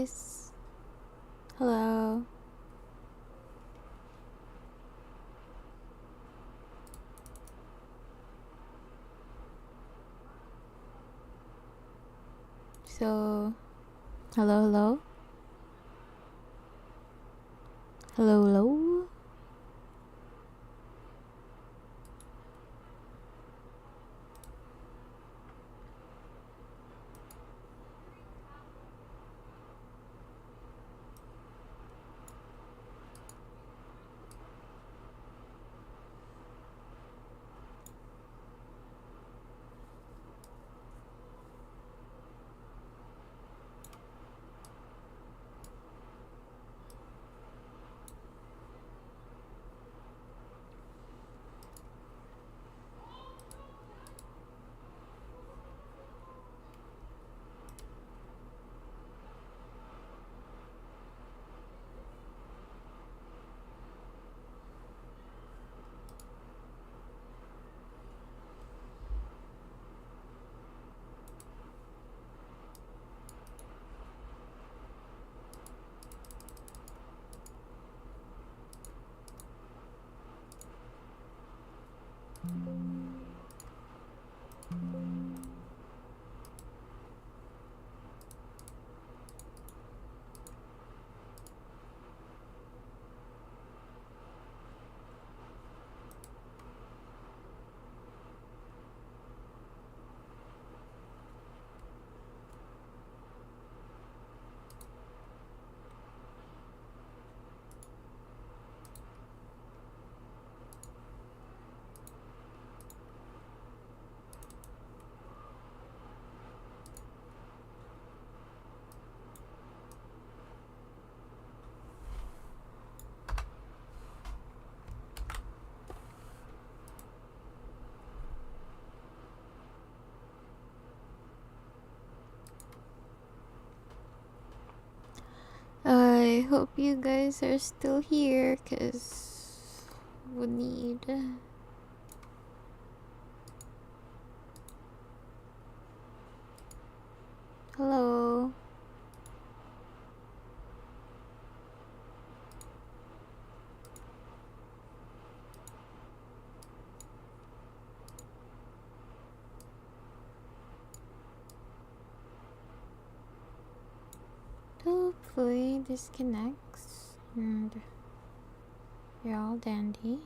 guys. Hello. So, hello, hello. Hello, hello. I hope you guys are still here, cause we need. Hello. Hopefully this connects and you're all dandy.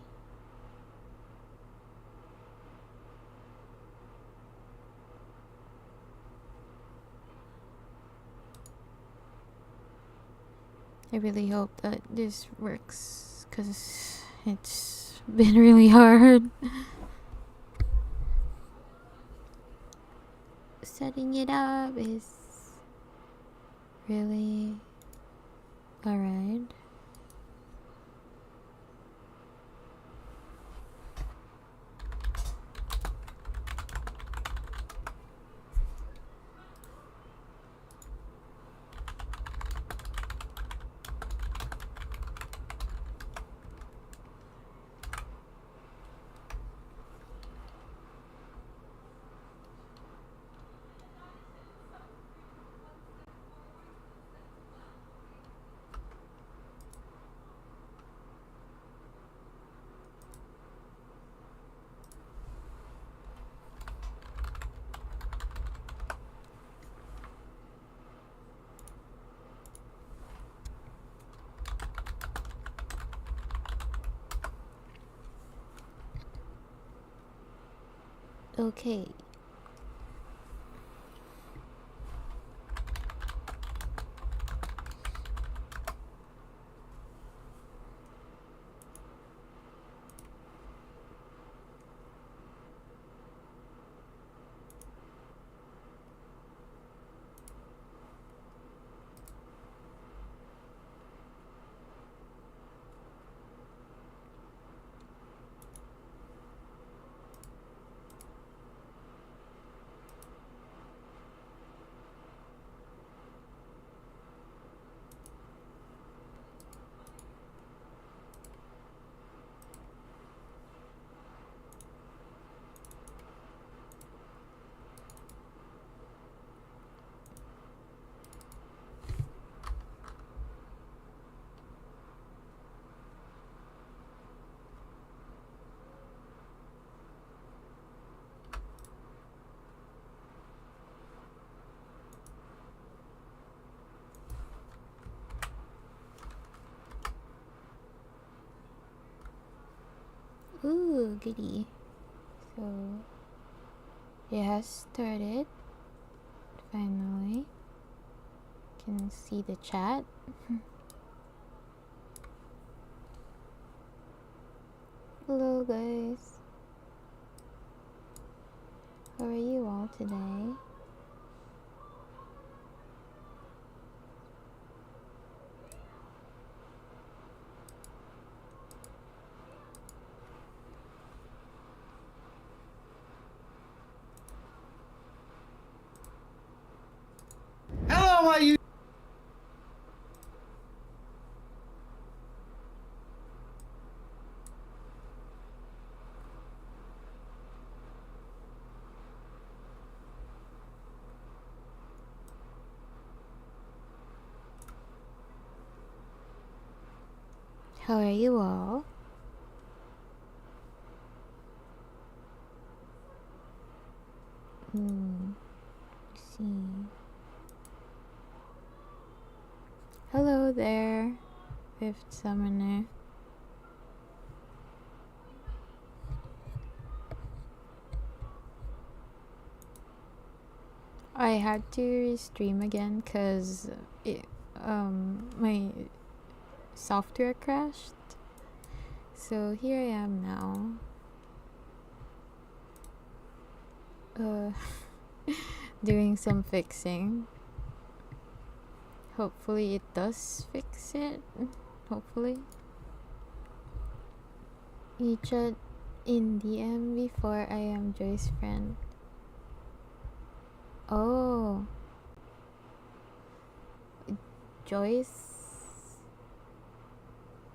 I really hope that this works, cause it's been really hard setting it up is really alright. Okay. Ooh, goody. So, it has started. Finally. Can see the chat. Hello, guys. How are you all today? Hello, are you? How are you all? Let's see. Hello there, Fifth Summoner. I had to stream again because my software crashed. So here I am now. Doing some fixing. Hopefully it does fix it. Hopefully. You chat in DM before I am Joy's friend. Oh. Joyce?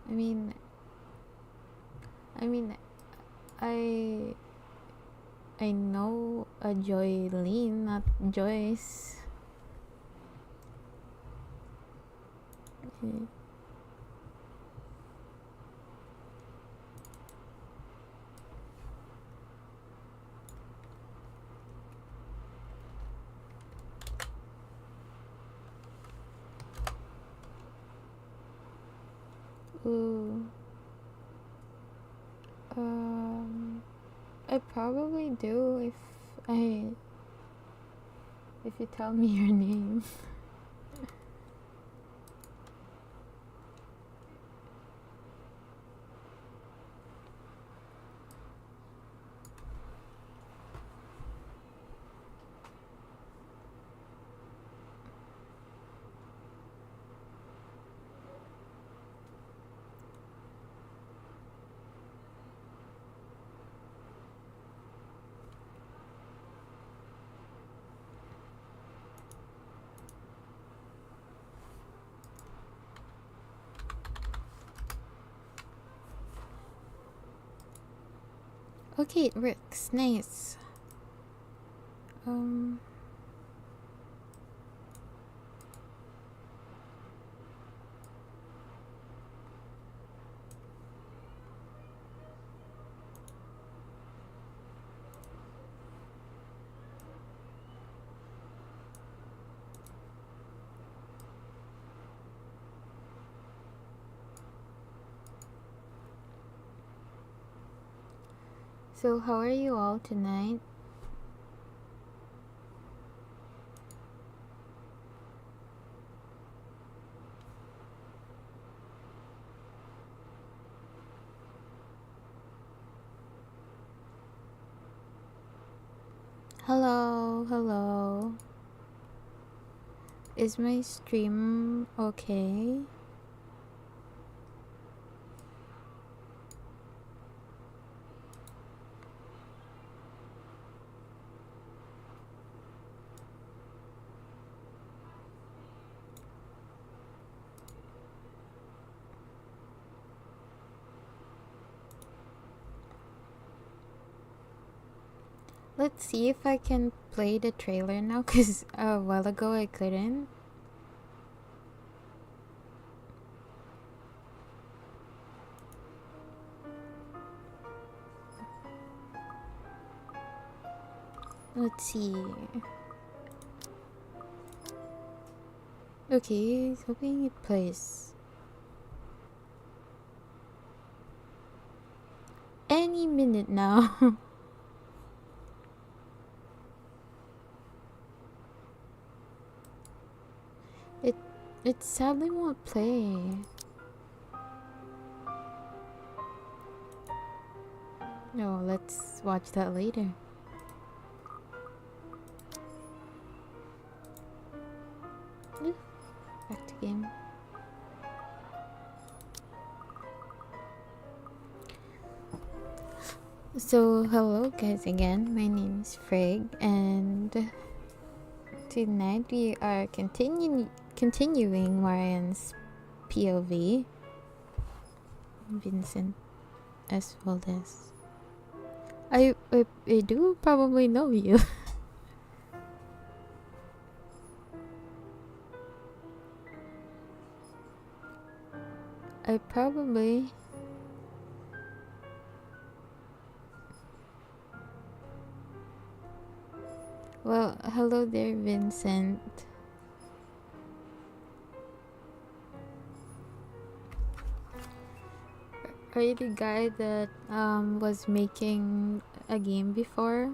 I mean, I know a Joylene, not Joyce. Okay. Ooh. I probably do if you tell me your name. Okay, it works. Nice. So how are you all tonight? Hello, hello. Is my stream okay? Let's see if I can play the trailer now, because a while ago I couldn't. Let's see. Okay, hoping it plays. And any minute now. It sadly won't play. No, let's watch that later. Back to game. So hello guys again, my name is Frigg and tonight we are continuing Marianne's POV. Vincent as well as I do probably know you. I probably Well, hello there, Vincent. Are you the guy that was making a game before?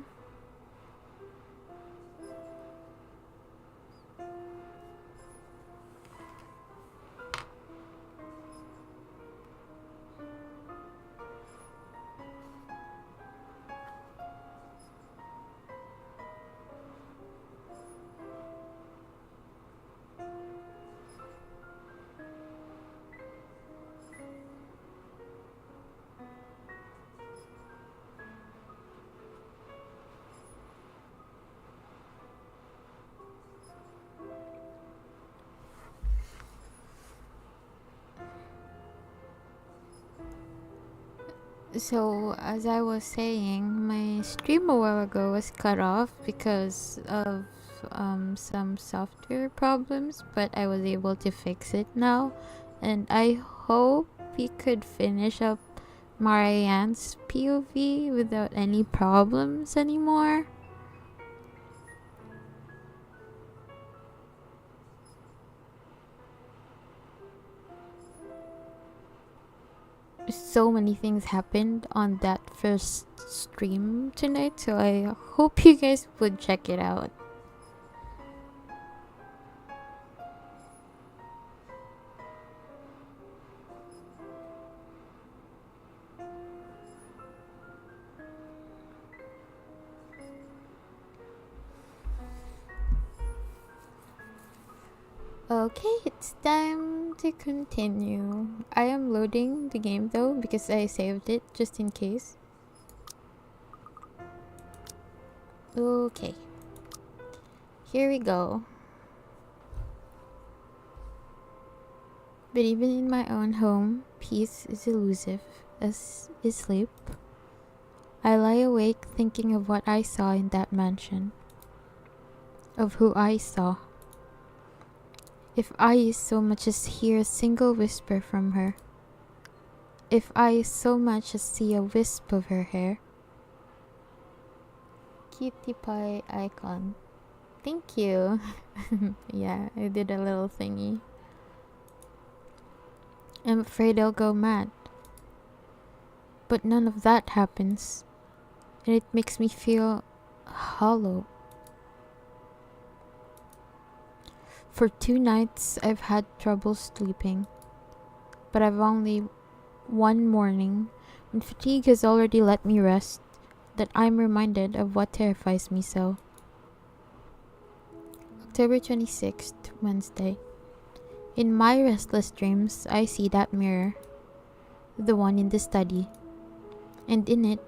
So, as I was saying, my stream a while ago was cut off because of some software problems, but I was able to fix it now. And I hope we could finish up Marianne's POV without any problems anymore. So many things happened on that first stream tonight, so I hope you guys would check it out. Okay, it's time to continue. I am loading the game though because I saved it just in case. Okay, here we go. But even in my own home, peace is elusive, as is sleep. I lie awake thinking of what I saw in that mansion, of who I saw. If I so much as hear a single whisper from her, if I so much as see a wisp of her hair. Cutie pie icon. Thank you. Yeah, I did a little thingy. I'm afraid I'll go mad. But none of that happens, and it makes me feel hollow. For 2 nights, I've had trouble sleeping, but I've only one morning, when fatigue has already let me rest, that I'm reminded of what terrifies me so. October 26th, Wednesday. In my restless dreams, I see that mirror, the one in the study, and in it,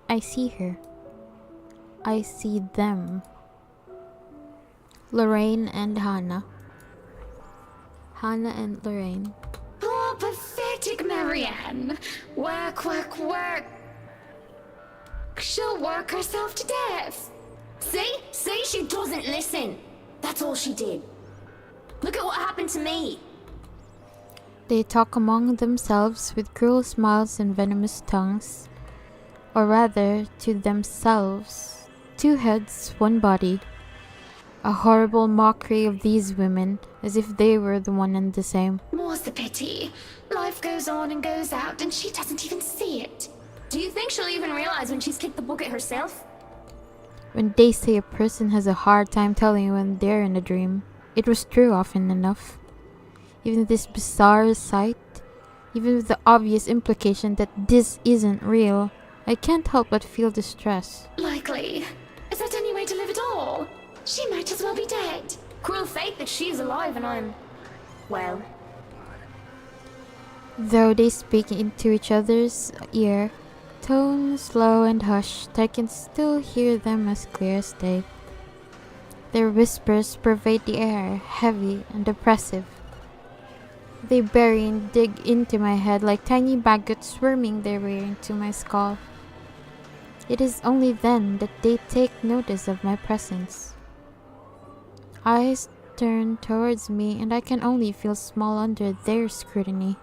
I see her. I see them. Lorraine and Hannah. Hannah and Lorraine. Oh, pathetic Marianne. Work, work, work. She'll work herself to death. See? See, she doesn't listen. That's all she did. Look at what happened to me. They talk among themselves with cruel smiles and venomous tongues. Or rather, to themselves. 2 heads, 1 body. A horrible mockery of these women, as if they were the one and the same. More's the pity. Life goes on and goes out, and she doesn't even see it. Do you think she'll even realize when she's kicked the bucket herself? When they say a person has a hard time telling when they're in a dream, it was true often enough. Even this bizarre sight, even with the obvious implication that this isn't real, I can't help but feel distress. Likely. Is that any way to live at all? She might as well be dead. Cruel fate that she's alive and I'm... well... Though they speak into each other's ear, tones low and hushed, I can still hear them as clear as day. Their whispers pervade the air, heavy and oppressive. They bury and dig into my head like tiny maggots worming their way into my skull. It is only then that they take notice of my presence. Eyes turn towards me and I can only feel small under their scrutiny.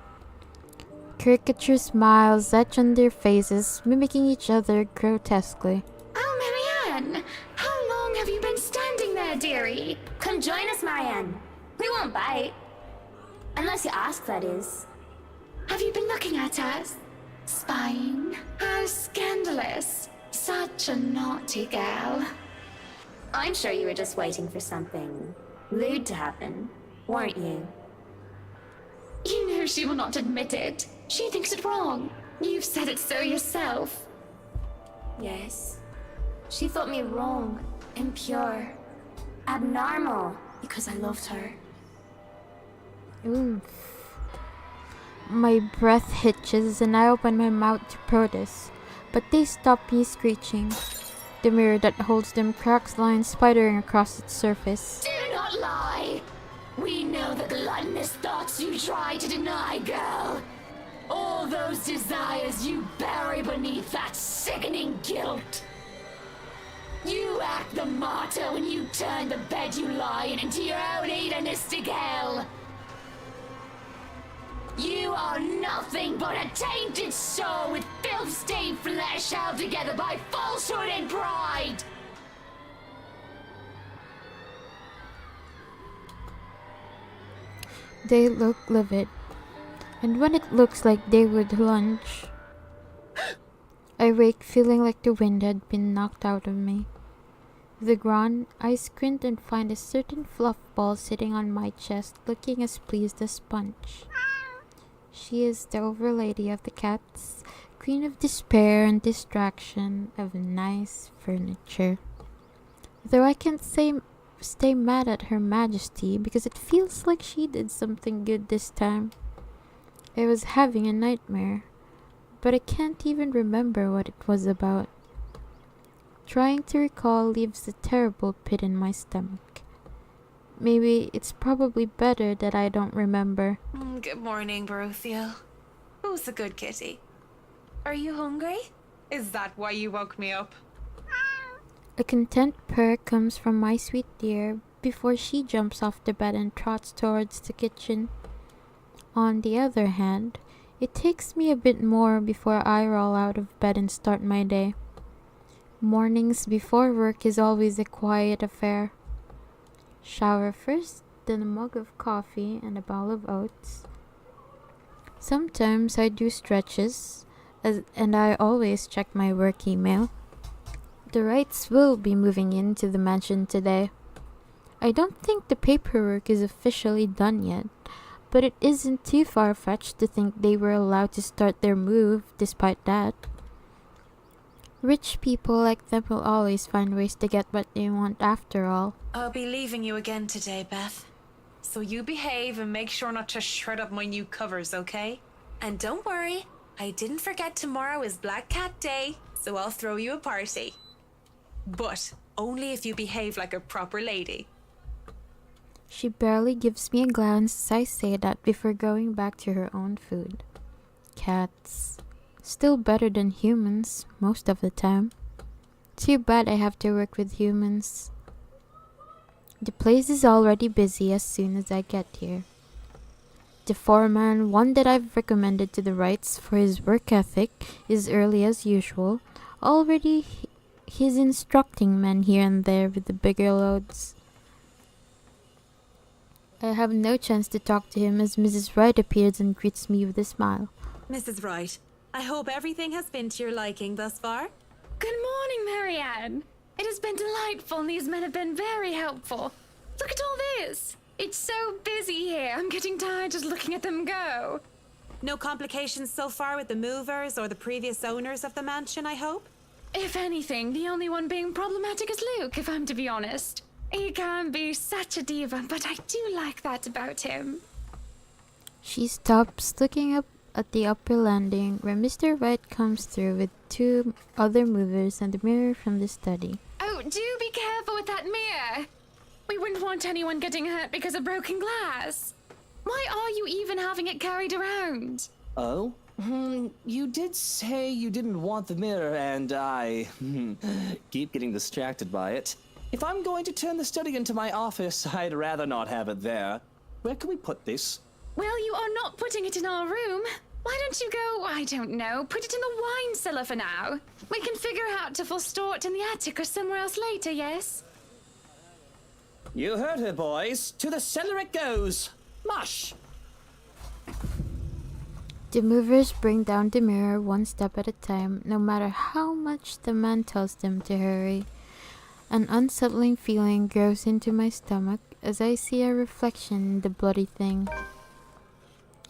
Caricature smiles etch on their faces, mimicking each other grotesquely. Oh, Marianne! How long have you been standing there, dearie? Come join us, Marianne. We won't bite. Unless you ask, that is. Have you been looking at us? Spying? How scandalous. Such a naughty girl. I'm sure you were just waiting for something lewd to happen, weren't you? You know she will not admit it. She thinks it wrong. You've said it so yourself. Yes. She thought me wrong, impure, abnormal, because I loved her. Oof. My breath hitches and I open my mouth to protest, but they stop me screeching. The mirror that holds them cracks lines spidering across its surface. Do not lie! We know the gluttonous thoughts you try to deny, girl. All those desires you bury beneath that sickening guilt. You act the martyr when you turn the bed you lie in into your own hedonistic hell. You are nothing but a tainted soul with filth-stained flesh held together by falsehood and pride. They look livid, and when it looks like they would lunge, I wake feeling like the wind had been knocked out of me. With a groan, I squint and find a certain fluff ball sitting on my chest, looking as pleased as Punch. She is the overlady of the cats, queen of despair and distraction, of nice furniture. Though I can't stay mad at Her Majesty because it feels like she did something good this time. I was having a nightmare, but I can't even remember what it was about. Trying to recall leaves a terrible pit in my stomach. Maybe it's probably better that I don't remember. Good morning, Baruthiel. Who's a good kitty? Are you hungry? Is that why you woke me up? A content purr comes from my sweet dear before she jumps off the bed and trots towards the kitchen. On the other hand, it takes me a bit more before I roll out of bed and start my day. Mornings before work is always a quiet affair. Shower first, then a mug of coffee and a bowl of oats. Sometimes I do stretches, and I always check my work email. The Wrights will be moving into the mansion today. I don't think the paperwork is officially done yet, but it isn't too far-fetched to think they were allowed to start their move despite that. Rich people like them will always find ways to get what they want after all. I'll be leaving you again today, Beth. So you behave and make sure not to shred up my new covers, okay? And don't worry, I didn't forget tomorrow is Black Cat Day, so I'll throw you a party. But only if you behave like a proper lady. She barely gives me a glance as I say that before going back to her own food. Cats. Still better than humans, most of the time. Too bad I have to work with humans. The place is already busy as soon as I get here. The foreman, one that I've recommended to the Wrights for his work ethic, is early as usual. Already he's instructing men here and there with the bigger loads. I have no chance to talk to him as Mrs. Wright appears and greets me with a smile. Mrs. Wright, I hope everything has been to your liking thus far. Good morning, Marianne. It has been delightful, and these men have been very helpful. Look at all this. It's so busy here. I'm getting tired just looking at them go. No complications so far with the movers or the previous owners of the mansion, I hope? If anything, the only one being problematic is Luke, if I'm to be honest. He can be such a diva, but I do like that about him. She stops, looking up at the upper landing, where Mr. Wright comes through with two other movers and the mirror from the study. Oh, do be careful with that mirror. We wouldn't want anyone getting hurt because of broken glass. Why are you even having it carried around? Oh? You did say you didn't want the mirror, and I keep getting distracted by it. If I'm going to turn the study into my office, I'd rather not have it there. Where can we put this? Well, you are not putting it in our room. Why don't you go, I don't know, put it in the wine cellar for now? We can figure out if we'll store it in the attic or somewhere else later, yes? You heard her, boys. To the cellar it goes. Mush! The movers bring down the mirror one step at a time, no matter how much the man tells them to hurry. An unsettling feeling grows into my stomach as I see a reflection in the bloody thing.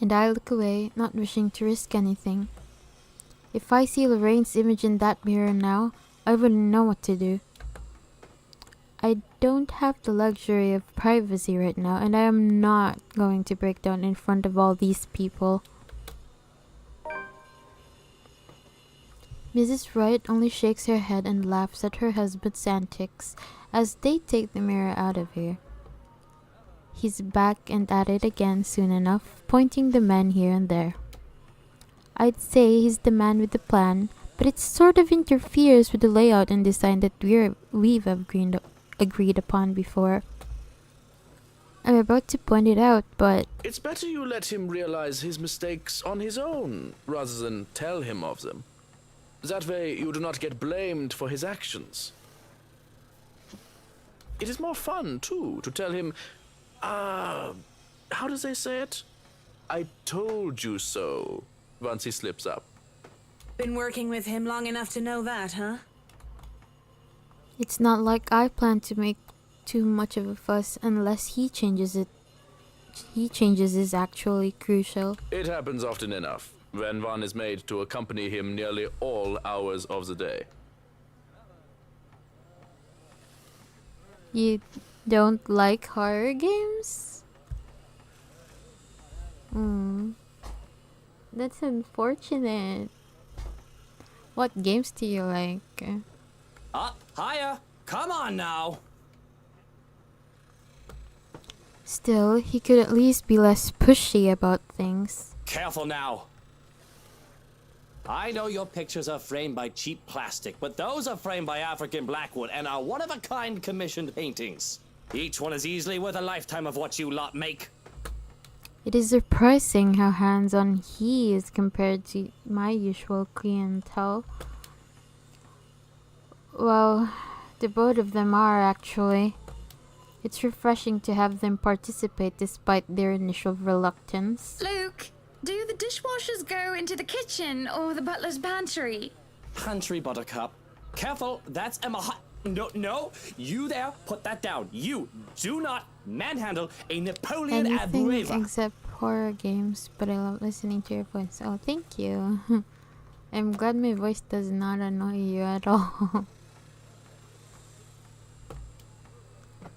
And I look away, not wishing to risk anything. If I see Lorraine's image in that mirror now, I wouldn't know what to do. I don't have the luxury of privacy right now, and I am not going to break down in front of all these people. Mrs. Wright only shakes her head and laughs at her husband's antics as they take the mirror out of here. He's back and at it again soon enough, pointing the men here and there. I'd say he's the man with the plan, but it sort of interferes with the layout and design that we've agreed upon before. I'm about to point it out, but... It's better you let him realize his mistakes on his own, rather than tell him of them. That way you do not get blamed for his actions. It is more fun, too, to tell him, how does they say it? I told you so, once he slips up. Been working with him long enough to know that, huh? It's not like I plan to make too much of a fuss unless he changes it. He changes is actually crucial. It happens often enough, when one is made to accompany him nearly all hours of the day. You don't like horror games? That's unfortunate. What games do you like? Up, higher. Come on now. Still, he could at least be less pushy about things. Careful now. I know your pictures are framed by cheap plastic, but those are framed by African blackwood and are one-of-a-kind commissioned paintings. Each one is easily worth a lifetime of what you lot make. It is surprising how hands-on he is compared to my usual clientele. Well, the both of them are actually. It's refreshing to have them participate despite their initial reluctance. Luke, do the dishwashers go into the kitchen or the butler's pantry? Pantry, Buttercup. Careful, that's Emma. No, you there, put that down. You do not manhandle a Napoleon Anything Abreva. except horror games, but I love listening to your voice. Oh, thank you. I'm glad my voice does not annoy you at all.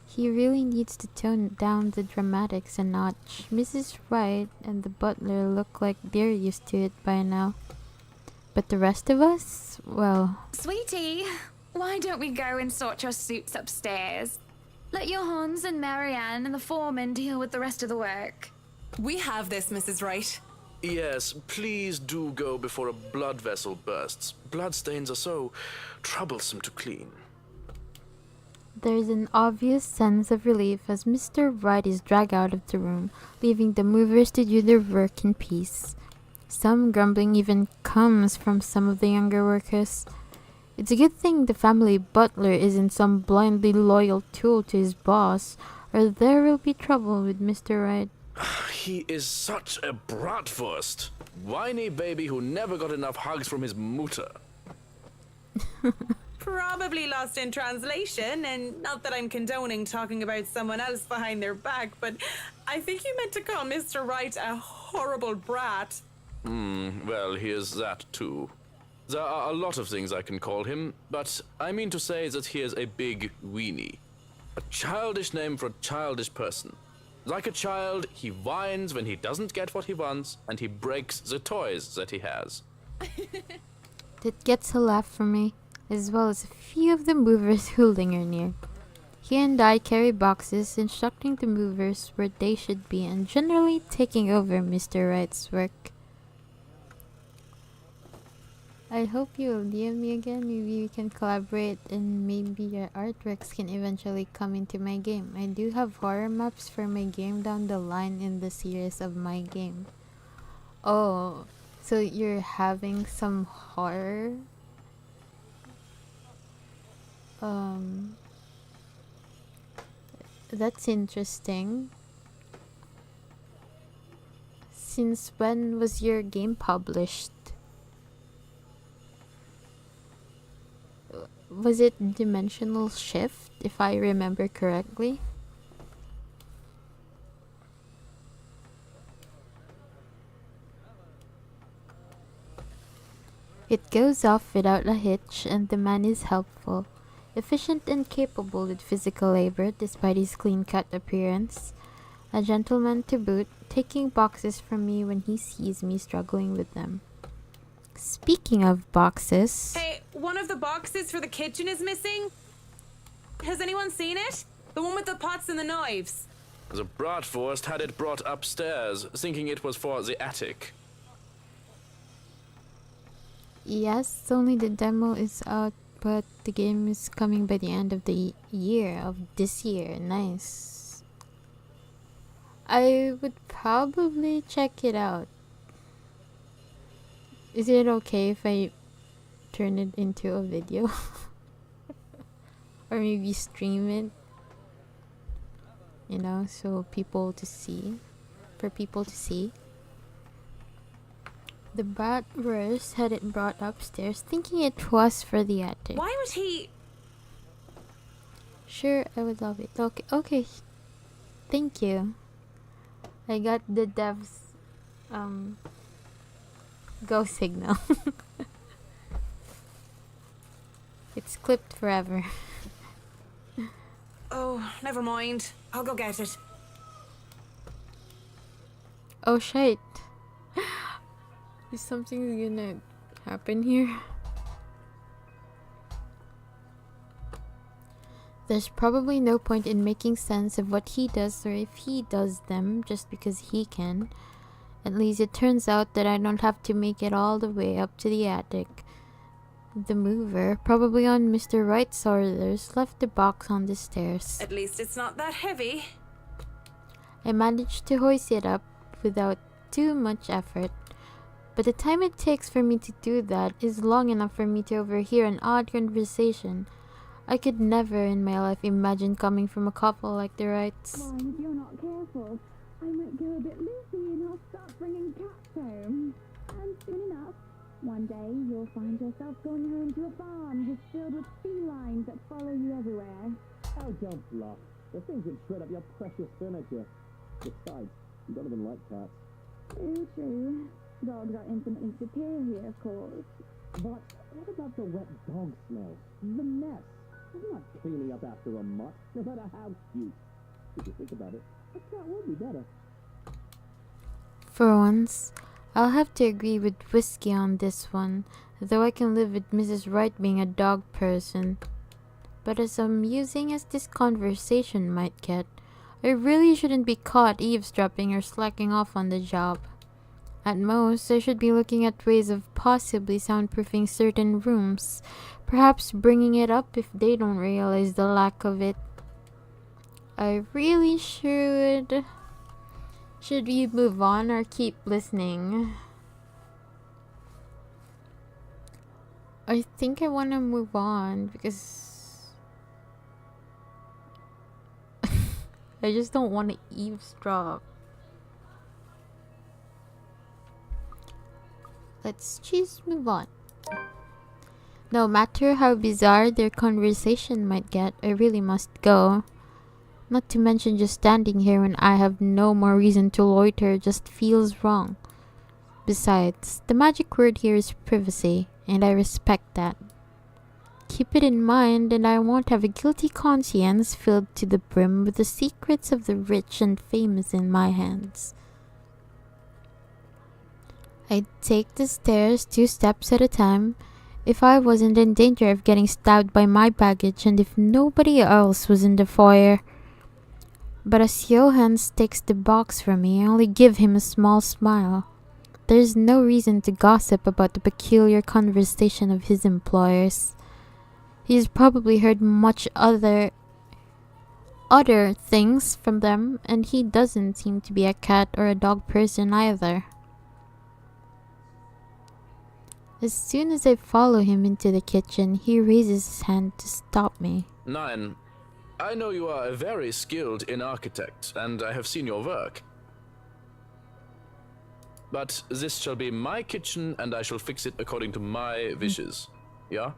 He really needs to tone down the dramatics a notch. Mrs. Wright and the butler look like they're used to it by now. But the rest of us? Well... Sweetie, why don't we go and sort your suits upstairs? Let your Hans and Marianne and the foreman deal with the rest of the work. We have this, Mrs. Wright. Yes, please do go before a blood vessel bursts. Bloodstains are so troublesome to clean. There's an obvious sense of relief as Mr. Wright is dragged out of the room, leaving the movers to do their work in peace. Some grumbling even comes from some of the younger workers. It's a good thing the family butler isn't some blindly loyal tool to his boss, or there will be trouble with Mr. Wright. He is such a bratwurst. Whiny baby who never got enough hugs from his mutter. Probably lost in translation, and not that I'm condoning talking about someone else behind their back, but I think you meant to call Mr. Wright a horrible brat. Well, he is that too. There are a lot of things I can call him, but I mean to say that he is a big weenie. A childish name for a childish person. Like a child, he whines when he doesn't get what he wants, and he breaks the toys that he has. That gets a laugh from me, as well as a few of the movers who linger near. He and I carry boxes, instructing the movers where they should be and generally taking over Mr. Wright's work. I hope you'll DM me again. Maybe we can collaborate and maybe your artworks can eventually come into my game. I do have horror maps for my game down the line in the series of my game. Oh, so you're having some horror? That's interesting. Since when was your game published? Was it Dimensional Shift, if I remember correctly? It goes off without a hitch, and the man is helpful. Efficient and capable with physical labor despite his clean-cut appearance. A gentleman to boot, taking boxes from me when he sees me struggling with them. Speaking of boxes... Hey, one of the boxes for the kitchen is missing. Has anyone seen it? The one with the pots and the knives. The bratwurst had it brought upstairs, thinking it was for the attic. Yes, only the demo is out, but the game is coming by the end of the year, of this year. Nice. I would probably check it out. Is it okay if I turn it into a video? Or maybe stream it? You know, so people to see. For people to see. The bratwurst had it brought upstairs, thinking it was for the attic. Why would he... Sure, I would love it. Okay. Thank you. I got the dev's go signal. It's clipped forever. Oh, never mind. I'll go get it. Oh shit. Is something gonna happen here? There's probably no point in making sense of what he does or if he does them just because he can. At least it turns out that I don't have to make it all the way up to the attic. The mover, probably on Mr. Wright's orders, left the box on the stairs. At least it's not that heavy. I managed to hoist it up without too much effort. But the time it takes for me to do that is long enough for me to overhear an odd conversation. I could never in my life imagine coming from a couple like the Wrights. Well, if you're not careful, I might go a bit loopy and I'll start bringing cats home. And soon enough, one day you'll find yourself going home to a farm just filled with felines that follow you everywhere. Oh, don't bluff. The things that shred up your precious furniture. Besides, you don't even like cats. True. Dogs are infinitely superior, of course. But what about the wet dog smell? The mess. I'm not cleaning up after a mutt, no matter how cute. If you think about it, a cat would be better. For once, I'll have to agree with Whiskey on this one, though I can live with Mrs. Wright being a dog person. But as amusing as this conversation might get, I really shouldn't be caught eavesdropping or slacking off on the job. At most, I should be looking at ways of possibly soundproofing certain rooms, perhaps bringing it up if they don't realize the lack of it. I really should. Should we move on or keep listening? I think I want to move on because I just don't want to eavesdrop. let's just move on. No matter how bizarre their conversation might get, I really must go. Not to mention just standing here when I have no more reason to loiter just feels wrong. Besides, the magic word here is privacy, and I respect that. Keep it in mind, and I won't have a guilty conscience filled to the brim with the secrets of the rich and famous in my hands. I'd take the stairs 2 steps at a time if I wasn't in danger of getting stabbed by my baggage and if nobody else was in the foyer. But as Johannes takes the box from me, I only give him a small smile. There's no reason to gossip about the peculiar conversation of his employers. He's probably heard much other things from them, and he doesn't seem to be a cat or a dog person either. As soon as I follow him into the kitchen, he raises his hand to stop me. Nine, I know you are a very skilled architect, and I have seen your work. But this shall be my kitchen, and I shall fix it according to my wishes. Yeah?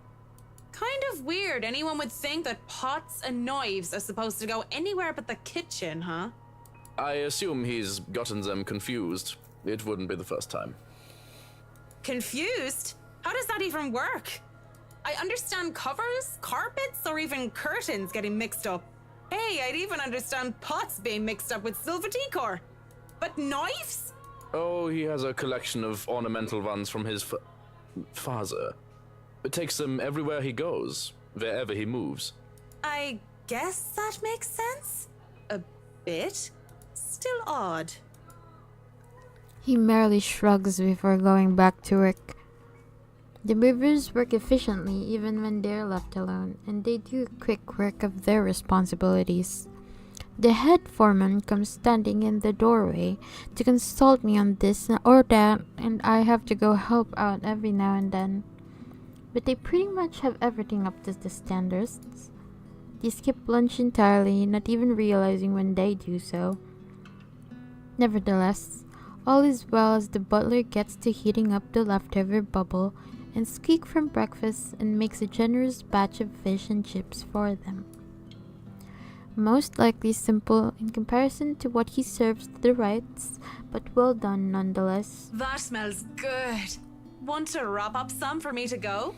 Kind of weird anyone would think that pots and knives are supposed to go anywhere but the kitchen, huh? I assume he's gotten them confused. It wouldn't be the first time. Confused? How does that even work? I understand covers, carpets, or even curtains getting mixed up. Hey, I'd even understand pots being mixed up with silver decor. But knives? Oh, he has a collection of ornamental ones from his father. It takes them everywhere he goes, wherever he moves. I guess that makes sense. A bit. Still odd. He merely shrugs before going back to work. The movers work efficiently even when they're left alone, and they do quick work of their responsibilities. The head foreman comes standing in the doorway to consult me on this or that, and I have to go help out every now and then. But they pretty much have everything up to the standards. They skip lunch entirely, not even realizing when they do so. Nevertheless, all is well as the butler gets to heating up the leftover bubble and squeak from breakfast and makes a generous batch of fish and chips for them. Most likely simple in comparison to what he serves to the Wrights, but well done nonetheless. That smells good. Want to wrap up some for me to go?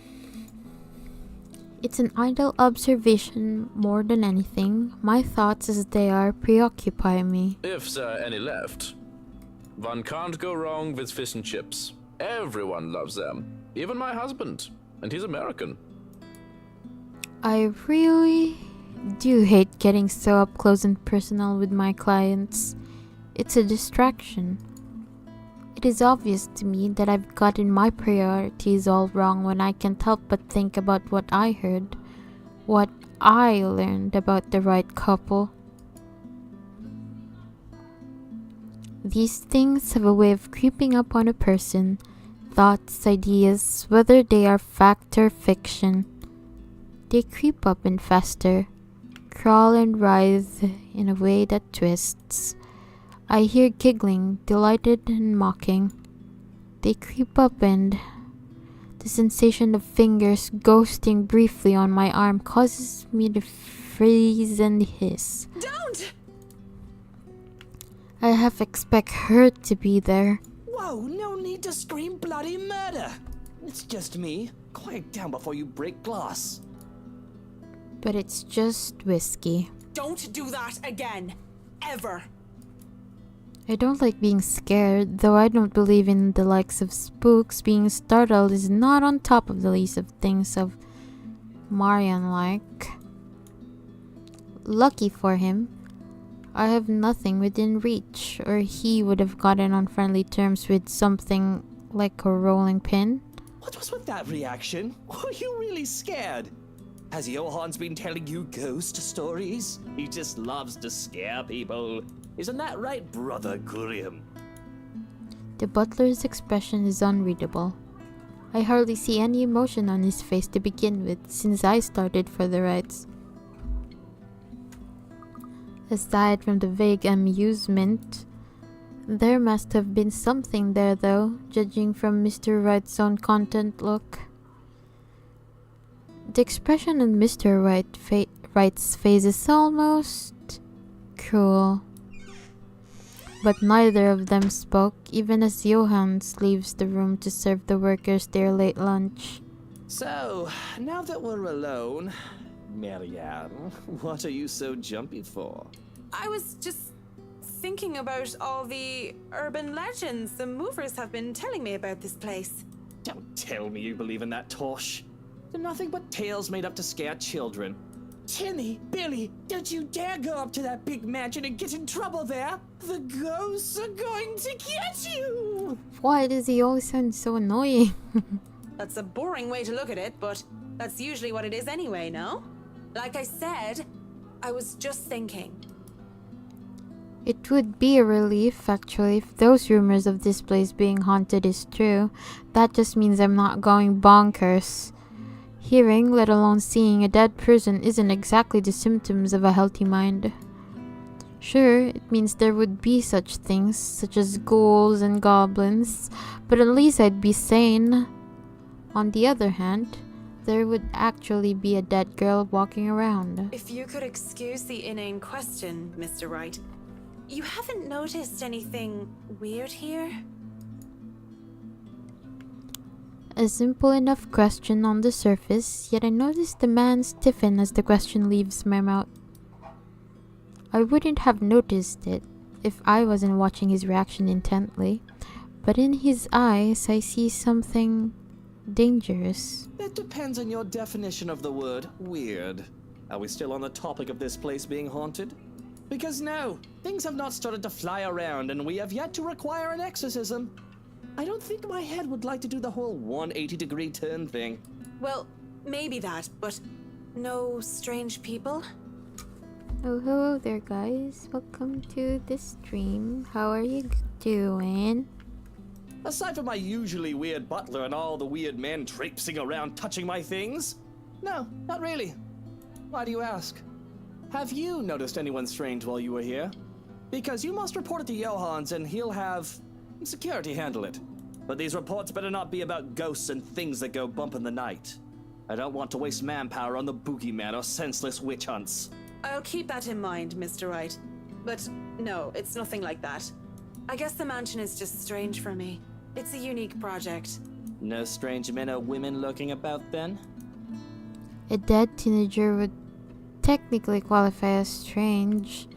It's an idle observation more than anything. My thoughts as they are preoccupy me. If there are any left. One can't go wrong with fish and chips. Everyone loves them. Even my husband. And he's American. I really do hate getting so up close and personal with my clients. It's a distraction. It is obvious to me that I've gotten my priorities all wrong when I can't help but think about what I heard, what I learned about the right couple. These things have a way of creeping up on a person, thoughts, ideas, whether they are fact or fiction. They creep up and fester, crawl and writhe in a way that twists. I hear giggling, delighted and mocking. They creep up and the sensation of fingers ghosting briefly on my arm causes me to freeze and hiss. Don't! I half expect her to be there. Whoa, no need to scream bloody murder. It's just me. Quiet down before you break glass. But it's just whiskey. Don't do that again. Ever. I don't like being scared, though I don't believe in the likes of spooks. Being startled is not on top of the list of things of Marianne like. Lucky for him, I have nothing within reach, or he would have gotten on friendly terms with something like a rolling pin. What was with that reaction? Were you really scared? Has Johannes been telling you ghost stories? He just loves to scare people. Isn't that right, Brother Gurium? The butler's expression is unreadable. I hardly see any emotion on his face to begin with, since I started for the Wrights. Aside from the vague amusement There must have been something there though, judging from Mr. Wright's own content look. The expression on Mr. Wright's face is almost cruel. But neither of them spoke, even as Johannes leaves the room to serve the workers their late lunch. So, now that we're alone, Marianne, what are you so jumpy for? I was just thinking about all the urban legends the movers have been telling me about this place. Don't tell me you believe in that tosh. They're nothing but tales made up to scare children. Timmy, Billy, don't you dare go up to that big mansion and get in trouble there. The ghosts are going to get you. Why does he always sound so annoying? That's a boring way to look at it, but that's usually what it is anyway, no? Like I said, I was just thinking. It would be a relief, actually, if those rumors of this place being haunted is true. That just means I'm not going bonkers. Hearing, let alone seeing, a dead person isn't exactly the symptoms of a healthy mind. Sure, it means there would be such things, such as ghouls and goblins, but at least I'd be sane. On the other hand, there would actually be a dead girl walking around. If you could excuse the inane question, Mr. Wright, you haven't noticed anything weird here? A simple enough question on the surface, yet I notice the man stiffen as the question leaves my mouth. I wouldn't have noticed it if I wasn't watching his reaction intently, but in his eyes I see something dangerous. It depends on your definition of the word weird. Are we still on the topic of this place being haunted? Because no, things have not started to fly around and we have yet to require an exorcism. I don't think my head would like to do the whole 180-degree turn thing. Well, maybe that, but no strange people? Oh, hello there guys. Welcome to the stream. How are you doing? Aside from my usually weird butler and all the weird men traipsing around touching my things? No, not really. Why do you ask? Have you noticed anyone strange while you were here? Because you must report it to Johannes and he'll have security handle it. But these reports better not be about ghosts and things that go bump in the night. I don't want to waste manpower on the boogeyman or senseless witch hunts. I'll keep that in mind, Mr. Wright. But no, it's nothing like that. I guess the mansion is just strange for me. It's a unique project. No strange men or women lurking about then? A dead teenager would technically qualify as strange.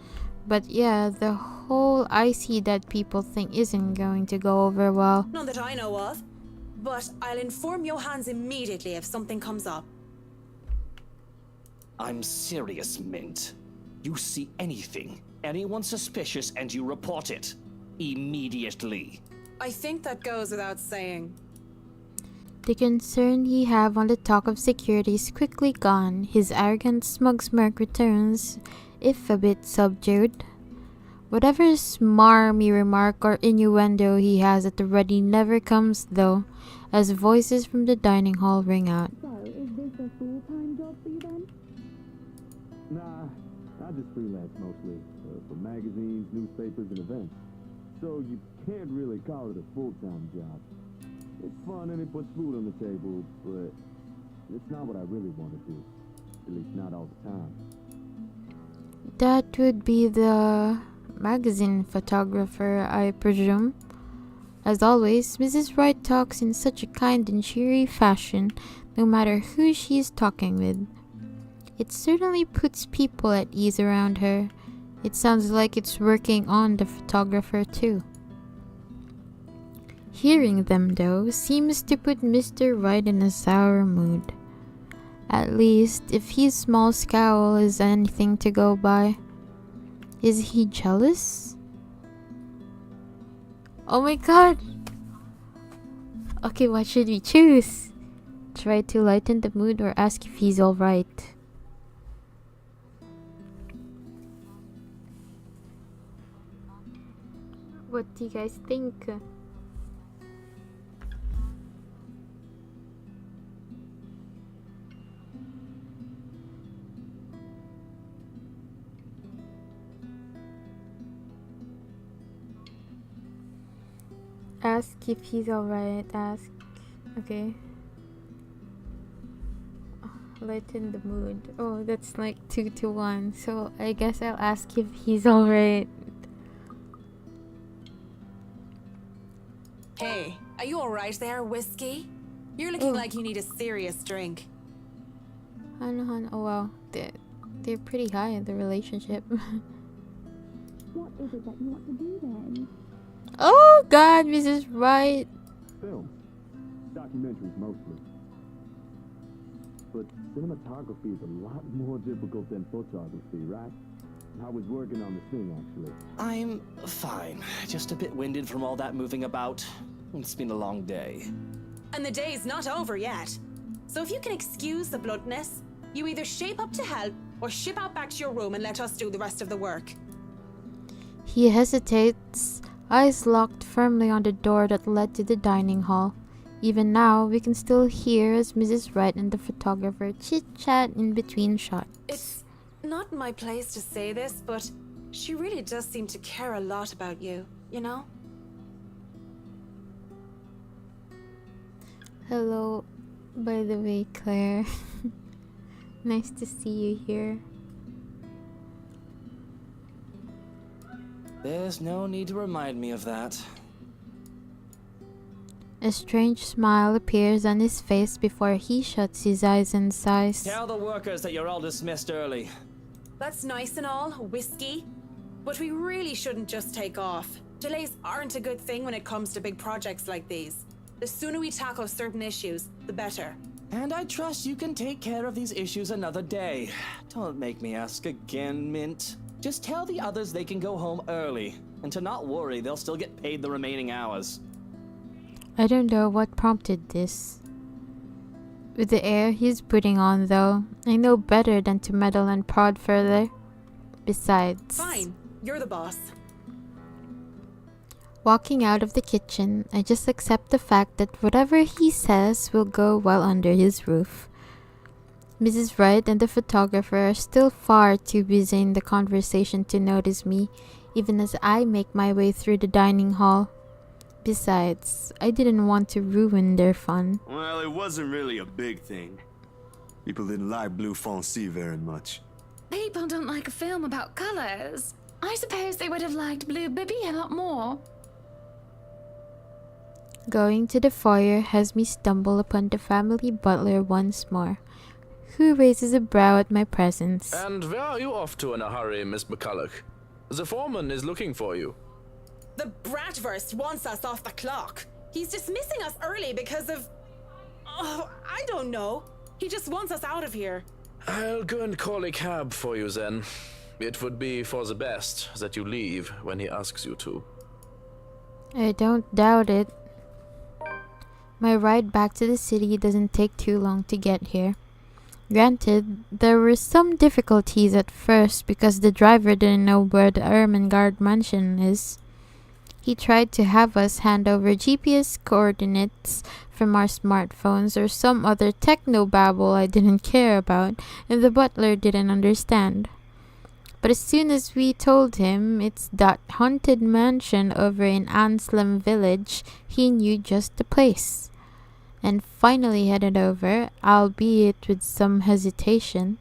But yeah, the whole I see dead people thing isn't going to go over well. None that I know of. But I'll inform Johannes immediately if something comes up. I'm serious, Mint. You see anything, anyone suspicious, and you report it. Immediately. I think that goes without saying. The concern he had on the talk of security is quickly gone. His arrogant smug smirk returns, if a bit subdued. Whatever smarmy remark or innuendo he has at the ready never comes though, as voices from the dining hall ring out. So, is this a full-time job for you then? Nah, I just freelance mostly for magazines, newspapers, and events. So you can't really call it a full-time job. It's fun and it puts food on the table, but it's not what I really want to do. At least not all the time. That would be the magazine photographer, I presume. As always, Mrs. Wright talks in such a kind and cheery fashion, no matter who she is talking with. It certainly puts people at ease around her. It sounds like it's working on the photographer too. Hearing them though seems to put Mr. Wright in a sour mood. At least, if his small scowl is anything to go by. Is he jealous? Oh my god! Okay, what should we choose? Try to lighten the mood or ask if he's alright? What do you guys think? Ask if he's alright. Ask. Okay. Lighten the mood. Oh, that's like 2 to 1. So I guess I'll ask if he's alright. Hey, are you alright there, Whiskey? You're looking like you need a serious drink. Oh wow. They're pretty high in the relationship. What is it that you want to do then? Oh god, Mrs. Wright. Film. Documentaries mostly. But cinematography is a lot more difficult than photography, right? I was working on the thing, actually. I'm fine. Just a bit winded from all that moving about. It's been a long day. And the day's not over yet. So if you can excuse the bluntness, you either shape up to help or ship out back to your room and let us do the rest of the work. He hesitates, eyes locked firmly on the door that led to the dining hall. Even now, we can still hear as Mrs. Wright and the photographer chit-chat in between shots. It's not my place to say this, but she really does seem to care a lot about you, you know? Hello, by the way, Claire. Nice to see you here. There's no need to remind me of that. A strange smile appears on his face before he shuts his eyes and sighs. Tell the workers that you're all dismissed early. That's nice and all, Whiskey. But we really shouldn't just take off. Delays aren't a good thing when it comes to big projects like these. The sooner we tackle certain issues, the better. And I trust you can take care of these issues another day. Don't make me ask again, Mint. Just tell the others they can go home early. And to not worry, they'll still get paid the remaining hours. I don't know what prompted this. With the air he's putting on, though, I know better than to meddle and prod further. Besides... Fine, you're the boss. Walking out of the kitchen, I just accept the fact that whatever he says will go well under his roof. Mrs. Wright and the photographer are still far too busy in the conversation to notice me, even as I make my way through the dining hall. Besides, I didn't want to ruin their fun. Well, it wasn't really a big thing. People didn't like Blue Fonzie very much. People don't like a film about colors. I suppose they would have liked Blue Bibby a lot more. Going to the foyer has me stumble upon the family butler once more, who raises a brow at my presence. And where are you off to in a hurry, Miss McCulloch? The foreman is looking for you. The Bratwurst wants us off the clock. He's dismissing us early because of... Oh, I don't know. He just wants us out of here. I'll go and call a cab for you then. It would be for the best that you leave when he asks you to. I don't doubt it. My ride back to the city doesn't take too long to get here. Granted, there were some difficulties at first because the driver didn't know where the Ermengarde mansion is. He tried to have us hand over GPS coordinates from our smartphones or some other techno-babble I didn't care about, and the butler didn't understand. But as soon as we told him it's that haunted mansion over in Anslem village, he knew just the place. And finally headed over, albeit with some hesitation.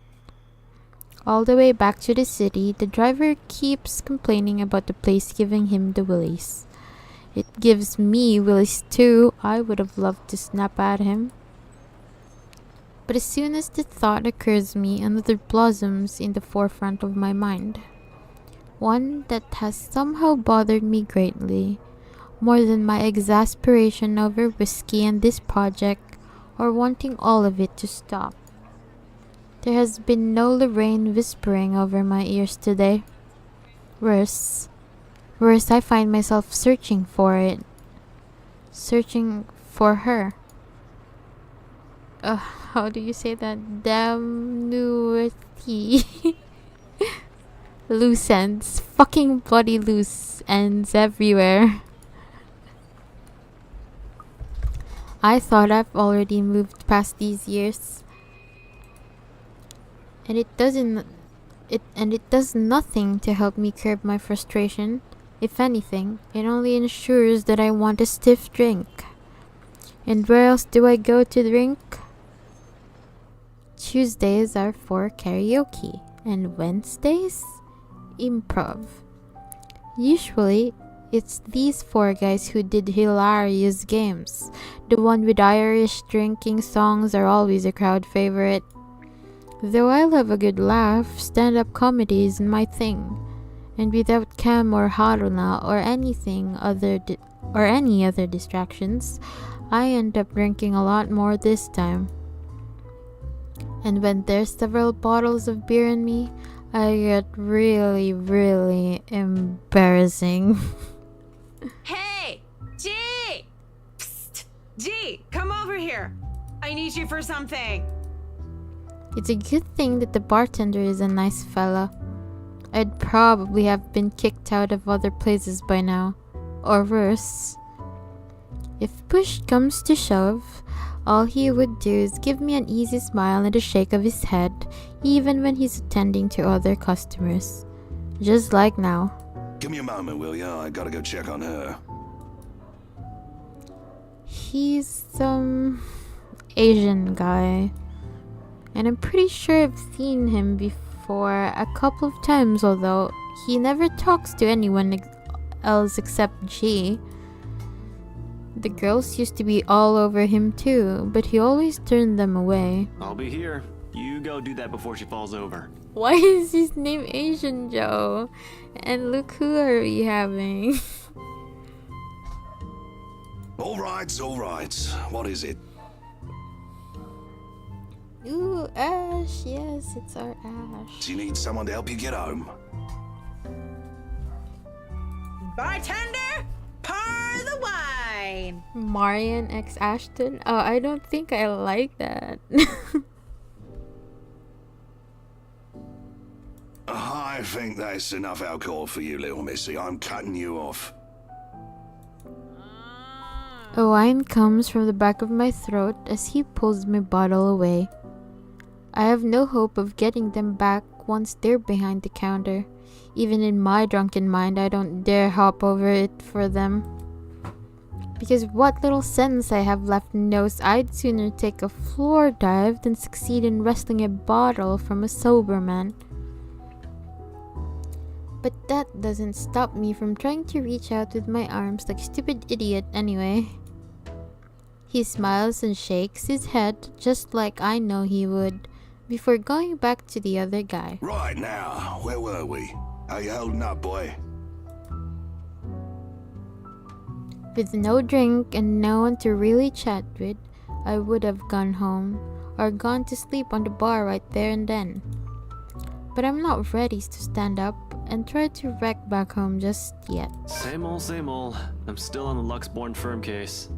All the way back to the city, the driver keeps complaining about the place giving him the willies. It gives me willies too. I would have loved to snap at him. But as soon as the thought occurs to me, another blossoms in the forefront of my mind. One that has somehow bothered me greatly, more than my exasperation over whiskey and this project, or wanting all of it to stop. There has been no Lorraine whispering over my ears today. Worse, I find myself searching for it. Searching for her. How do you say that? Damnuity. Loose ends. Fucking bloody loose ends everywhere. I thought I've already moved past these years. And it does nothing to help me curb my frustration. If anything, it only ensures that I want a stiff drink. And where else do I go to drink? Tuesdays are for karaoke, and Wednesdays? Improv. Usually, it's these four guys who did hilarious games. The one with Irish drinking songs are always a crowd favorite. Though I love a good laugh, stand-up comedy isn't my thing. And without Cam or Haruna or any other distractions, I end up drinking a lot more this time. And when there's several bottles of beer in me, I get really, really embarrassing. Hey! G! Psst! G, come over here. I need you for something. It's a good thing that the bartender is a nice fella. I'd probably have been kicked out of other places by now. Or worse. If push comes to shove, all he would do is give me an easy smile and a shake of his head, even when he's attending to other customers. Just like now. Give me a moment, will ya? I gotta go check on her. He's some Asian guy. And I'm pretty sure I've seen him before a couple of times, although he never talks to anyone else except G. The girls used to be all over him too, but he always turned them away. I'll be here. You go do that before she falls over. Why is his name Asian Joe? And look who are we having? All right. What is it? Ooh, Ash. Yes, it's our Ash. Do you need someone to help you get home? Bartender, pour the wine. Marianne X Ashton? Oh, I don't think I like that. I think that's enough alcohol for you, little missy. I'm cutting you off. A whine comes from the back of my throat as he pulls my bottle away. I have no hope of getting them back once they're behind the counter. Even in my drunken mind, I don't dare hop over it for them. Because what little sense I have left knows I'd sooner take a floor dive than succeed in wresting a bottle from a sober man. But that doesn't stop me from trying to reach out with my arms like a stupid idiot anyway. He smiles and shakes his head just like I know he would, before going back to the other guy. Right now, where were we? How you holding up, boy? With no drink and no one to really chat with, I would have gone home, or gone to sleep on the bar right there and then. But I'm not ready to stand up and try to wreck back home just yet. Same old. I'm still on the Luxborn firm case.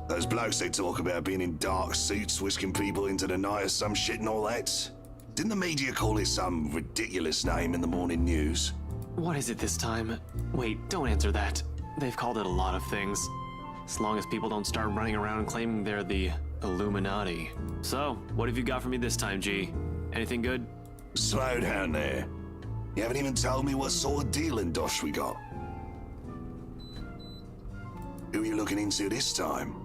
Those blokes they talk about being in dark suits, whisking people into the night or some shit and all that. Didn't the media call it some ridiculous name in the morning news? What is it this time? Wait, don't answer that. They've called it a lot of things. As long as people don't start running around claiming they're the Illuminati. So, what have you got for me this time, G? Anything good? Slow down there. You haven't even told me what sort of dealing dosh we got. Who are you looking into this time?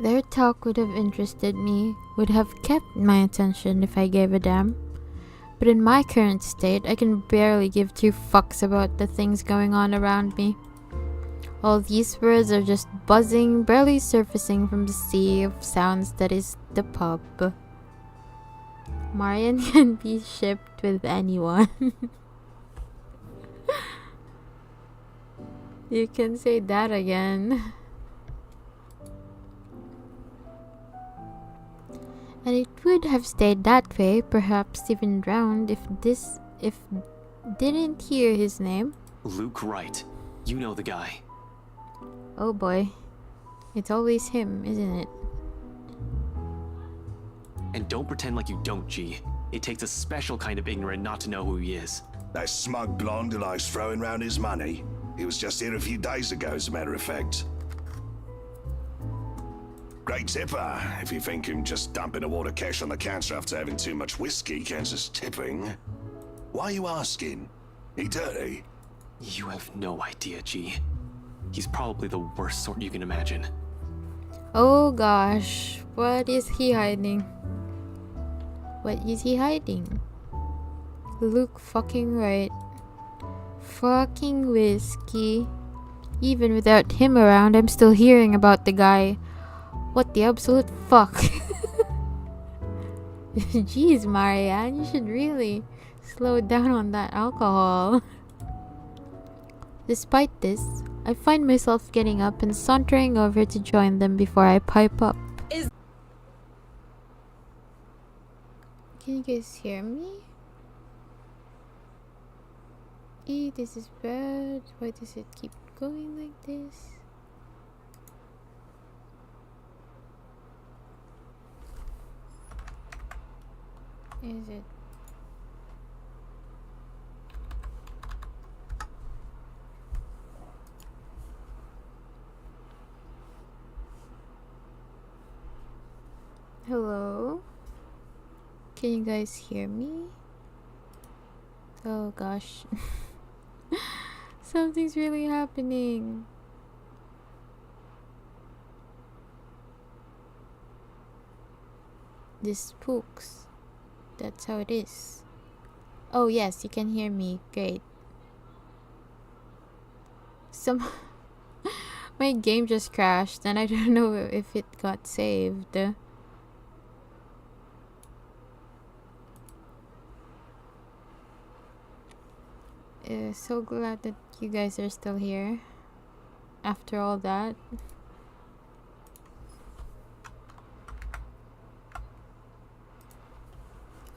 Their talk would have interested me, would have kept my attention if I gave a damn. But in my current state, I can barely give two fucks about the things going on around me. All these words are just buzzing, barely surfacing from the sea of sounds that is the pub. Marianne can be shipped with anyone. You can say that again. And it would have stayed that way, perhaps even drowned, if didn't hear his name. Luke Wright. You know the guy. Oh boy. It's always him, isn't it? And don't pretend like you don't, G. It takes a special kind of ignorant not to know who he is. That smug blonde who likes throwing around his money. He was just here a few days ago, as a matter of fact. Great tipper, if you think him just dumping a wad of cash on the counter after having too much whiskey counts as tipping. Why are you asking? He dirty? You have no idea, G. He's probably the worst sort you can imagine. Oh gosh, what is he hiding? What is he hiding? Luke fucking right. Fucking whiskey. Even without him around, I'm still hearing about the guy. What the absolute fuck? Jeez, Marianne, you should really slow down on that alcohol. Despite this, I find myself getting up and sauntering over to join them before I pipe up. Can you guys hear me? This is bad. Why does it keep going like this? Is it? Hello? Can you guys hear me? Oh gosh. Something's really happening. This spooks. That's how it is. Oh yes, you can hear me. Great. My game just crashed and I don't know if it got saved. So glad that you guys are still here after all that.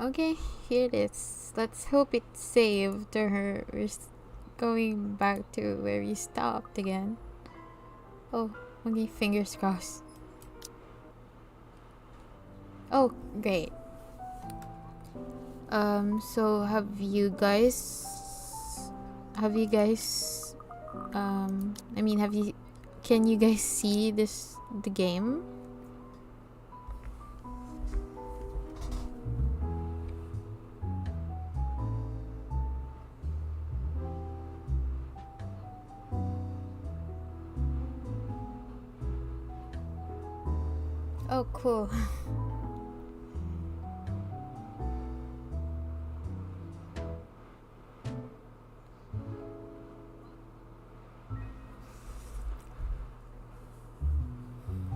Okay, here it is. Let's hope it's saved or we're going back to where we stopped again. Oh, okay, fingers crossed. Oh, great. So have you guys can you guys see the game? Oh, cool.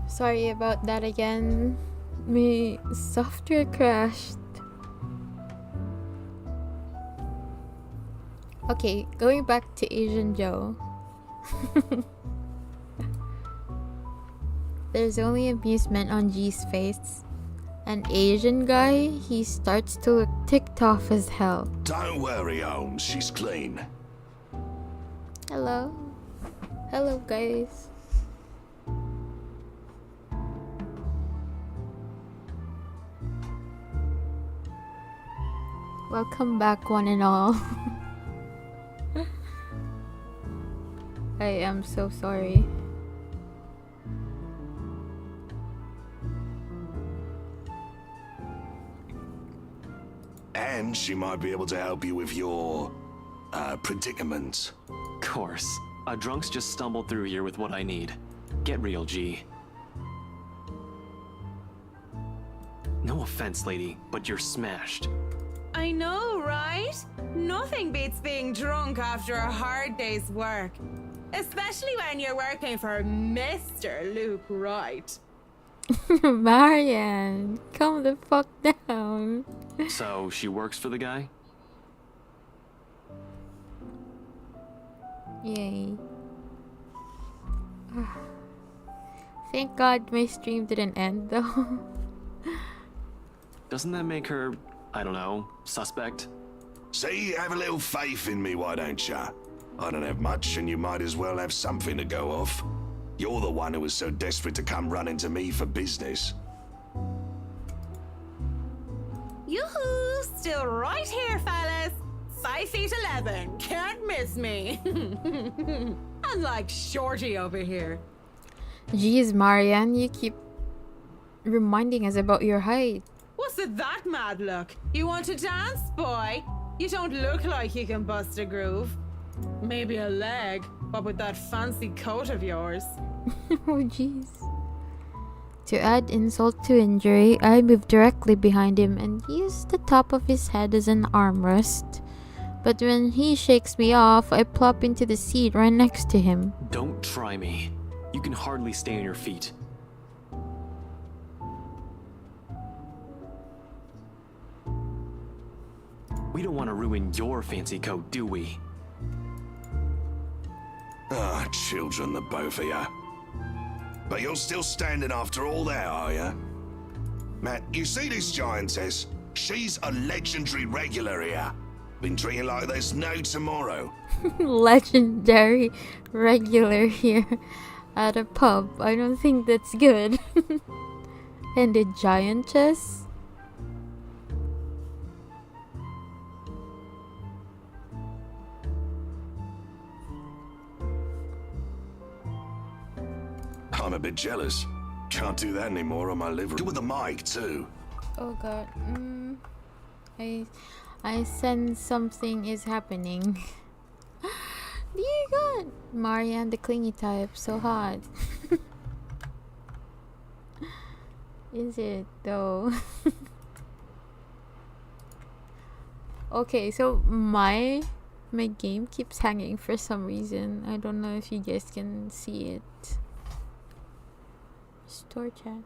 Sorry about that again. My software crashed. Okay, going back to Asian Joe. There's only amusement on G's face. An Asian guy, he starts to look ticked off as hell. Don't worry, Holmes. She's clean. Hello. Hello, guys. Welcome back, one and all. I am so sorry. And she might be able to help you with your predicament. Course. A drunk's just stumbled through here with what I need. Get real, G. No offense, lady, but you're smashed. I know, right? Nothing beats being drunk after a hard day's work. Especially when you're working for Mr. Luke Wright. Marianne, calm the fuck down. So, she works for the guy? Yay. Thank God my stream didn't end though. Doesn't that make her, I don't know, suspect? See, have a little faith in me, why don't ya? I don't have much, and you might as well have something to go off. You're the one who was so desperate to come running to me for business. Yoo-hoo! Still right here, fellas. 5'11". Can't miss me. Unlike Shorty over here. Jeez, Marianne, you keep reminding us about your height. What's with that mad look? You want to dance, boy? You don't look like you can bust a groove. Maybe a leg, but with that fancy coat of yours. Oh jeez. To add insult to injury, I moved directly behind him and used the top of his head as an armrest. But when he shakes me off, I plop into the seat right next to him. Don't try me. You can hardly stay on your feet. We don't want to ruin your fancy coat, do we? Ah, children, the both of you. But you're still standing after all that, are you? Matt, you see this giantess? She's a legendary regular here. Been drinking like there's no tomorrow. Legendary regular here at a pub. I don't think that's good. And the giantess? I'm a bit jealous. Can't do that anymore on my liver. With the mic, too. Oh god. I sense something is happening. Dear god. Marianne the clingy type, so hot. Is it though? Okay, so my game keeps hanging for some reason. I don't know if you guys can see it. Store chat.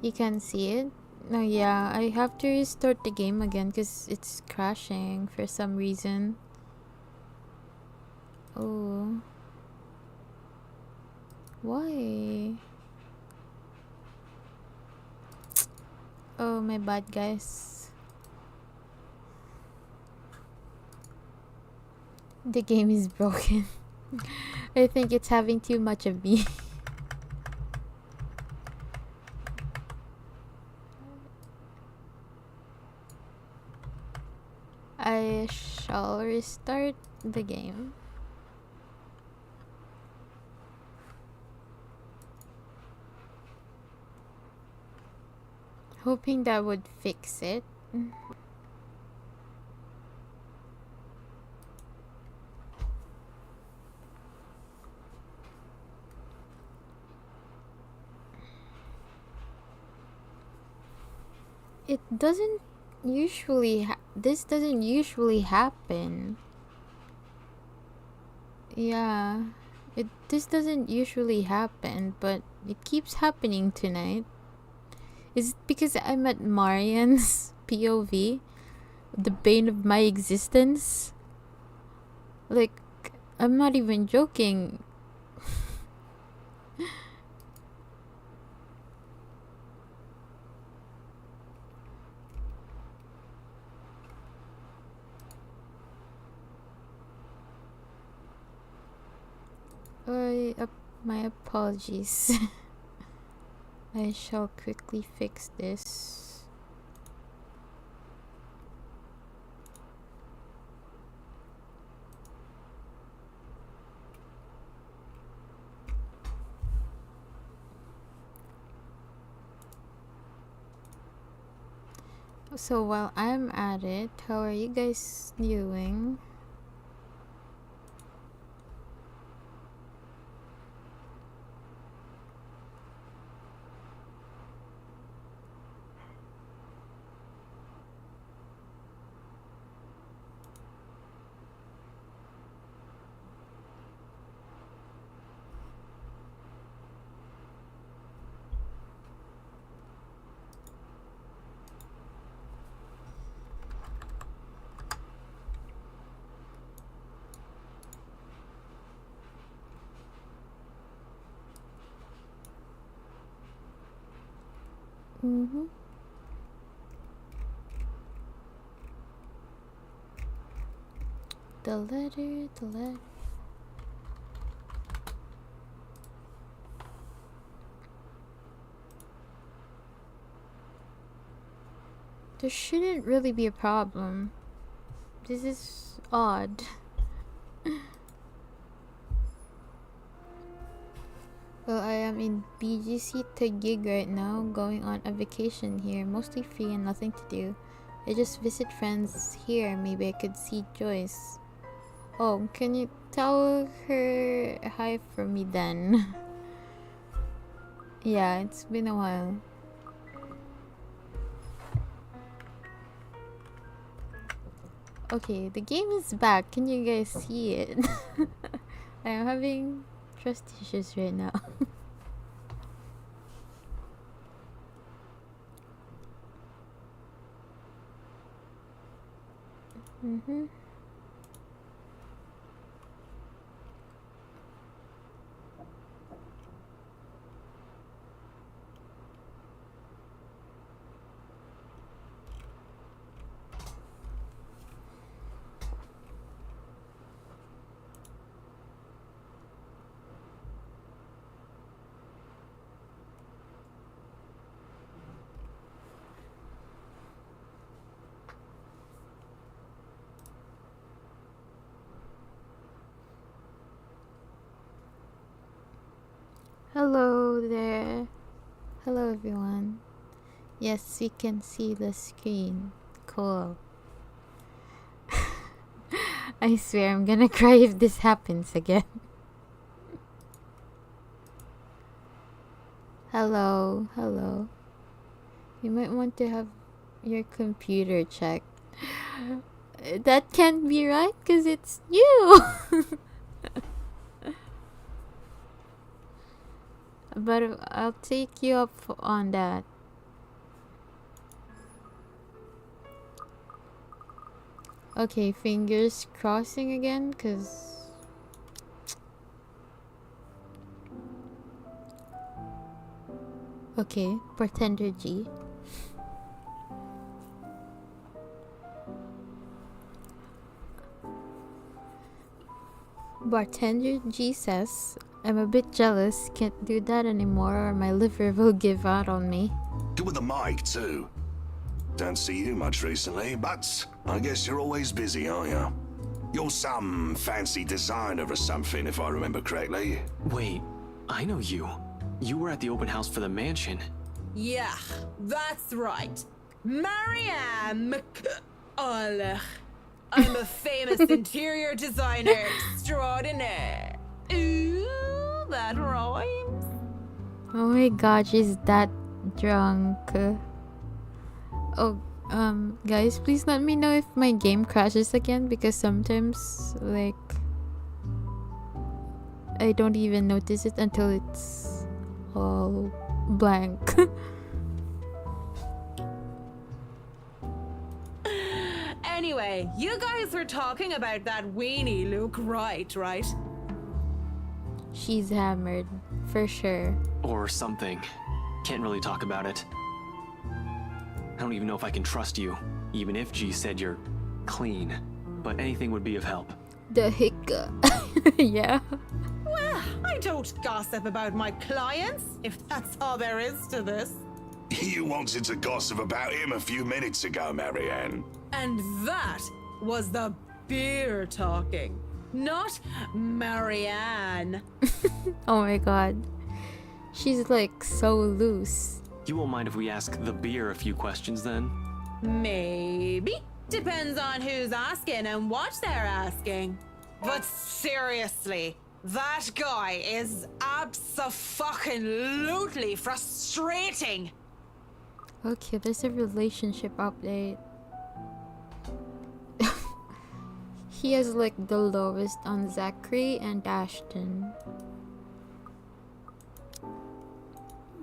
You can see it? No, yeah, I have to restart the game again because it's crashing for some reason. Oh. Why? Oh, my bad, guys. The game is broken. I think it's having too much of me. I shall restart the game. Hoping that would fix it. It doesn't usually this doesn't usually happen. Yeah, this doesn't usually happen, but it keeps happening tonight. Is it because I'm at Marianne's POV? The bane of my existence? Like, I'm not even joking. My apologies. I shall quickly fix this. So while I'm at it, how are you guys doing? The letter. There shouldn't really be a problem. This is odd. Well, I am in BGC Taguig right now, going on a vacation here, mostly free and nothing to do. I just visit friends here, maybe I could see Joyce. Oh, can you tell her hi for me then? Yeah, it's been a while. Okay, the game is back. Can you guys see it? I am having trust issues right now. Mm-hmm. Hello there. Hello everyone. Yes, we can see the screen. Cool. I swear I'm gonna cry if this happens again. Hello, hello. You might want to have your computer checked. That can't be right because it's you. But I'll take you up on that. Okay, fingers crossing again, cause okay, Bartender G. Bartender G says, I'm a bit jealous, can't do that anymore or my liver will give out on me. Good with the mic, too. Don't see you much recently, but I guess you're always busy, aren't you? You're some fancy designer or something, if I remember correctly. Wait, I know you. You were at the open house for the mansion. Yeah, that's right. Marianne McCulloch. I'm a famous interior designer extraordinaire. Ooh, that rhymes. Oh my god, she's that drunk. Oh, guys, please let me know if my game crashes again because sometimes, like, I don't even notice it until it's all blank. Anyway, you guys were talking about that weenie Luke Wright, right? She's hammered, for sure. Or something. Can't really talk about it. I don't even know if I can trust you, even if G said you're clean. But anything would be of help. The hiccup. Yeah. Well, I don't gossip about my clients, if that's all there is to this. You wanted to gossip about him a few minutes ago, Marianne. And that was the beer talking, not Marianne. Oh my god. She's like so loose. You won't mind if we ask the beer a few questions then? Maybe. Depends on who's asking and what they're asking. But seriously, that guy is abso-fucking-lutely frustrating. Okay, there's a relationship update. He has like the lowest on Zachary and Ashton.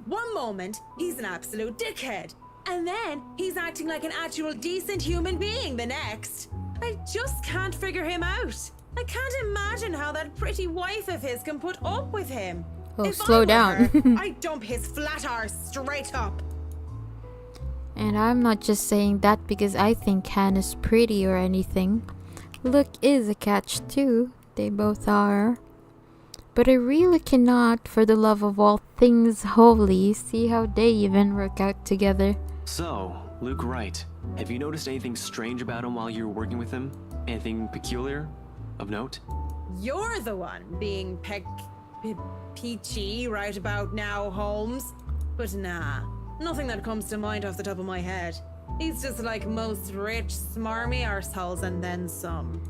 One moment, he's an absolute dickhead. And then he's acting like an actual decent human being the next. I just can't figure him out. I can't imagine how that pretty wife of his can put up with him. Oh, If slow I were down. her, I'd dump his flat arse straight up. And I'm not just saying that because I think Hannah's pretty or anything. Look is a catch too. They both are. But I really cannot, for the love of all things holy, see how they even work out together. So, Luke Wright, have you noticed anything strange about him while you were working with him? Anything peculiar of note? You're the one being peachy right about now, Holmes. But nah, nothing that comes to mind off the top of my head. He's just like most rich, smarmy arseholes and then some.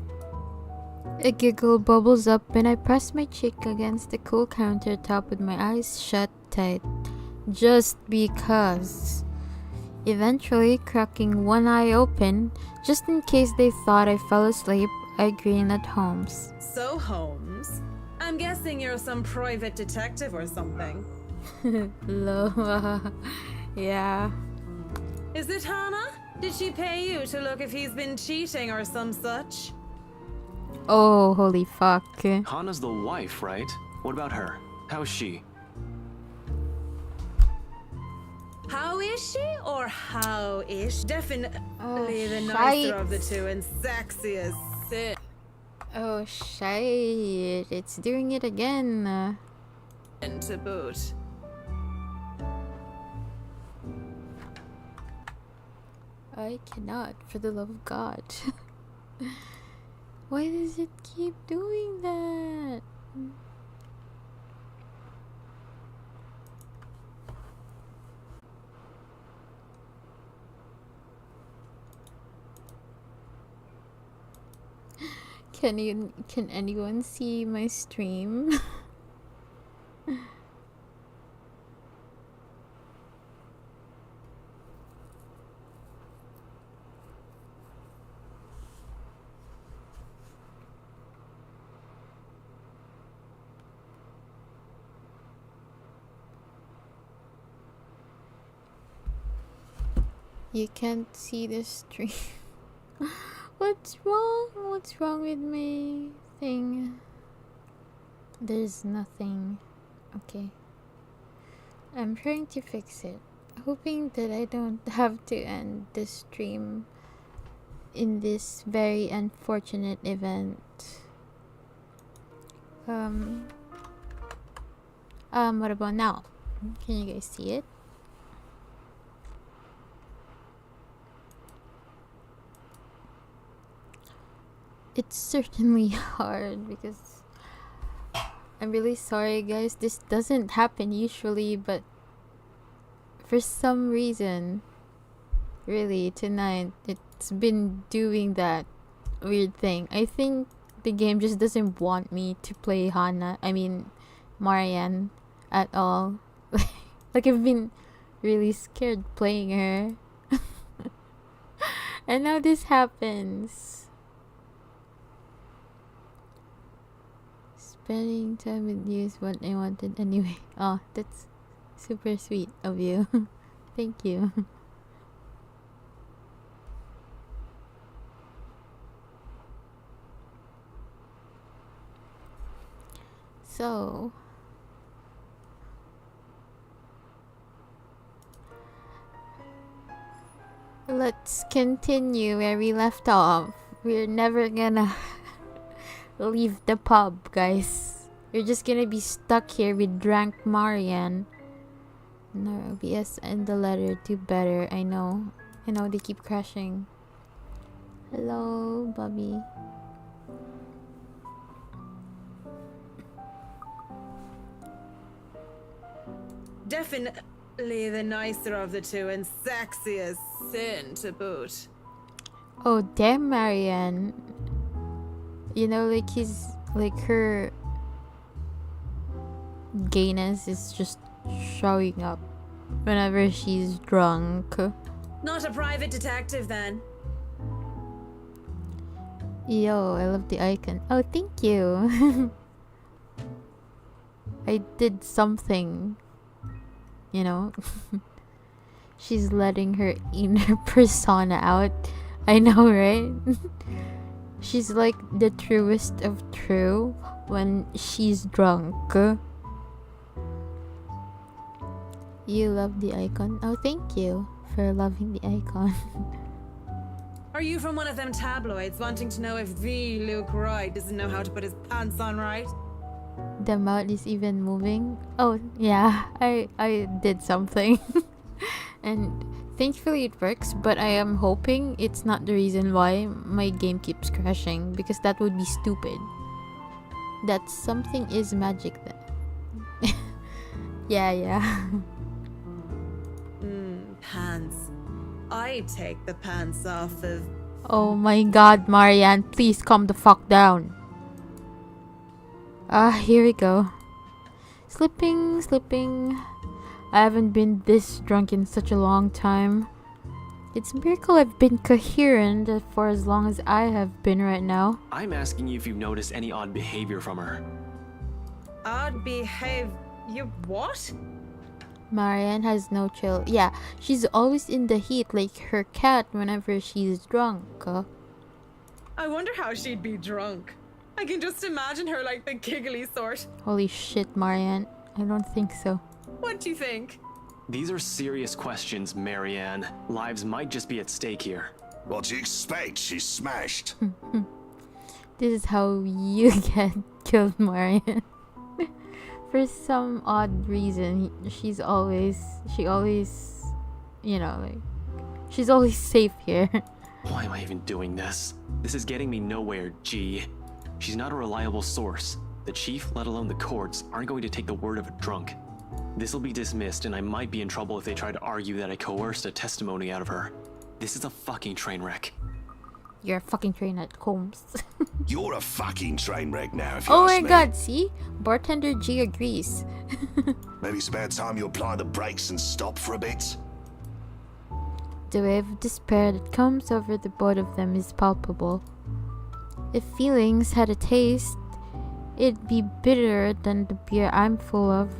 A giggle bubbles up and I press my cheek against the cool countertop with my eyes shut tight. Just because. Eventually, cracking one eye open, just in case they thought I fell asleep, I grin at Holmes. So, Holmes, I'm guessing you're some private detective or something. Yeah. Is it Hannah? Did she pay you to look if he's been cheating or some such? Oh, holy fuck. Hannah's the wife, right? What about her? How's she? How is she or how is she? Definitely the shite. nicer of the two and sexiest. Sit. Oh, shit. It's doing it again. To boot. I cannot, for the love of God. Why does it keep doing that? Can anyone see my stream? You can't see the stream. What's wrong? What's wrong with my thing? There's nothing. Okay. I'm trying to fix it. Hoping that I don't have to end the stream in this very unfortunate event. What about now? Can you guys see it? It's certainly hard because I'm really sorry, guys. This doesn't happen usually, but for some reason, really, tonight, it's been doing that weird thing. I think the game just doesn't want me to play Marianne at all. Like, I've been really scared playing her. And now this happens. Spending time with you is what I wanted anyway. Oh, that's super sweet of you. Thank you. So, let's continue where we left off. We're never gonna leave the pub, guys. You're just gonna be stuck here with drunk Marianne. No, OBS and the letter do better. I know they keep crashing. Hello, Bobby. Definitely the nicer of the two and sexiest sin to boot. Oh, damn, Marianne. You know, like her gayness is just showing up whenever she's drunk. Not a private detective then. Yo, I love the icon. Oh, thank you. I did something. You know? She's letting her inner persona out. I know, right? She's like the truest of true when she's drunk. You love the icon? Oh, thank you for loving the icon. Are you from one of them tabloids wanting to know if the Luke Wright doesn't know how to put his pants on right? The mouth is even moving. Oh, yeah, I did something. And thankfully it works, but I am hoping it's not the reason why my game keeps crashing, because that would be stupid. That something is magic then. Yeah. Pants. I'd take the pants off of... Oh my god, Marianne, please calm the fuck down. Here we go. Slipping. I haven't been this drunk in such a long time. It's a miracle I've been coherent for as long as I have been right now. I'm asking you if you've noticed any odd behavior from her. Odd behave... You what? Marianne has no chill. Yeah, she's always in the heat like her cat whenever she's drunk. I wonder how she'd be drunk. I can just imagine her like the giggly sort. Holy shit, Marianne. I don't think so. What do you think? These are serious questions, Marianne. Lives might just be at stake here. What do you expect? She's smashed. This is how you get killed, Marianne. For some odd reason, she's always, you know, like, she's always safe here. Why am I even doing this? This is getting me nowhere, G. She's not a reliable source. The chief, let alone the courts, aren't going to take the word of a drunk. This'll be dismissed, and I might be in trouble if they try to argue that I coerced a testimony out of her. This is a fucking train wreck. You're a fucking train at Combs. You're a fucking train wreck now, if you Oh ask my me. god, see? Bartender G agrees. Maybe it's about time you apply the brakes and stop for a bit. The wave of despair that comes over the both of them is palpable. If feelings had a taste, it'd be bitterer than the beer I'm full of.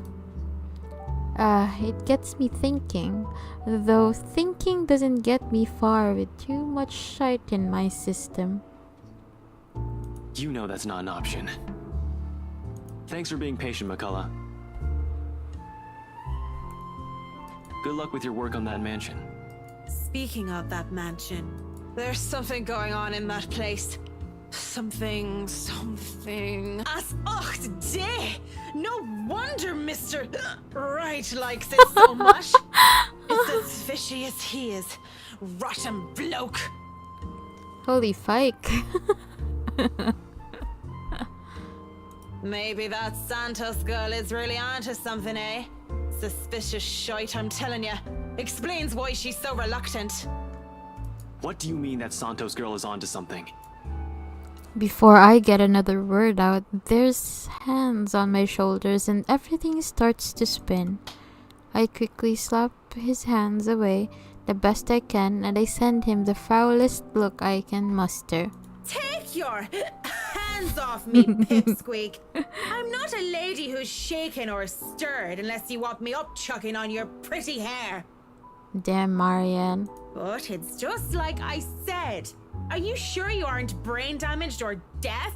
It gets me thinking, though thinking doesn't get me far with too much shite in my system. You know that's not an option. Thanks for being patient, McCullough. Good luck with your work on that mansion. Speaking of that mansion, there's something going on in that place. Something. As och day! No wonder Mr. Wright likes it so much. It's as fishy as he is. Rotten bloke. Holy fike. Maybe that Santos girl is really onto something, eh? Suspicious shite, I'm telling ya. Explains why she's so reluctant. What do you mean that Santos girl is onto something? Before I get another word out, there's hands on my shoulders and everything starts to spin. I quickly slap his hands away the best I can and I send him the foulest look I can muster. Take your hands off me, pipsqueak. I'm not a lady who's shaken or stirred unless you want me up chucking on your pretty hair. Damn, Marianne. But it's just like I said. Are you sure you aren't brain damaged or deaf?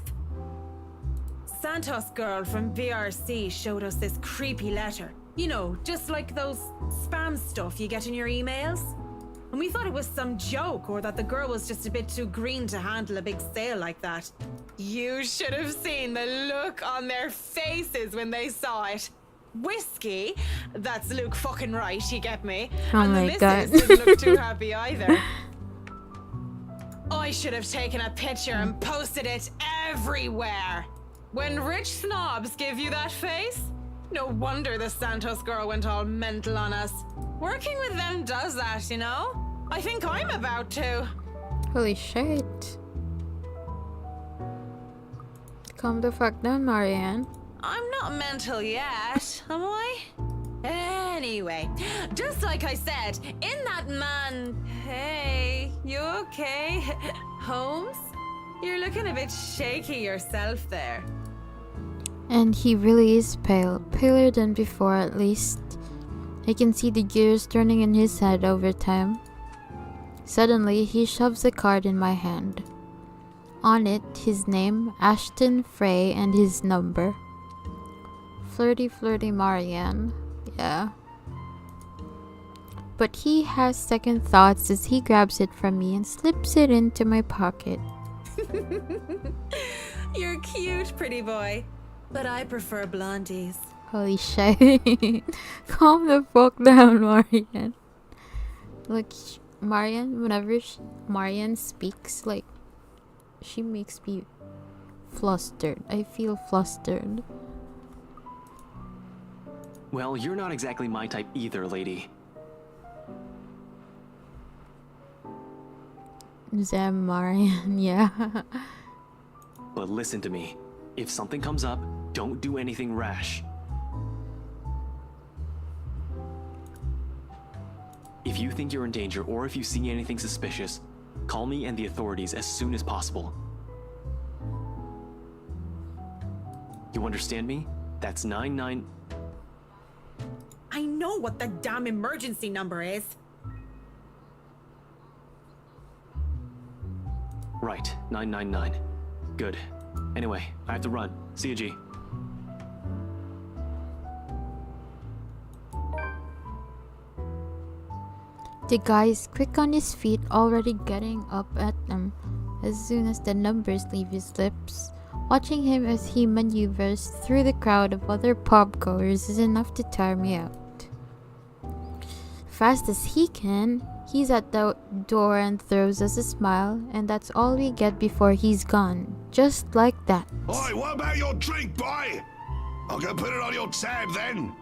Santos girl from BRC showed us this creepy letter. You know, just like those spam stuff you get in your emails. And we thought it was some joke or that the girl was just a bit too green to handle a big sale like that. You should have seen the look on their faces when they saw it. Whiskey, that's Luke fucking right, you get me. Oh and my the God. missus didn't look too happy either. I should have taken a picture and posted it everywhere. When rich snobs give you that face, no wonder the Santos girl went all mental on us. Working with them does that, you know? I think I'm about to. Holy shit. Calm the fuck down, Marianne. I'm not mental yet, am I? Anyway, just like I said, in that man... Hey, you okay? Holmes? You're looking a bit shaky yourself there. And he really is pale, paler than before at least. I can see the gears turning in his head over time. Suddenly, he shoves a card in my hand. On it, his name, Ashton Frey, and his number. Flirty Marianne. Yeah. But he has second thoughts as he grabs it from me and slips it into my pocket. You're cute, pretty boy. But I prefer blondies. Holy shit. Calm the fuck down, Marianne. Like, Marianne, whenever Marianne speaks, like, she makes me flustered. I feel flustered. Well, you're not exactly my type either, lady. Zem Marianne, yeah. But listen to me. If something comes up, don't do anything rash. If you think you're in danger or if you see anything suspicious, call me and the authorities as soon as possible. You understand me? That's 99... I know what the damn emergency number is. Right, 999. Good. Anyway, I have to run. See you, G. The guy is quick on his feet, already getting up at them as soon as the numbers leave his lips. Watching him as he maneuvers through the crowd of other pubgoers is enough to tire me out. Fast as he can, he's at the door and throws us a smile, and that's all we get before he's gone. Just like that. Oi, what about your drink, boy? I'll go put it on your tab then.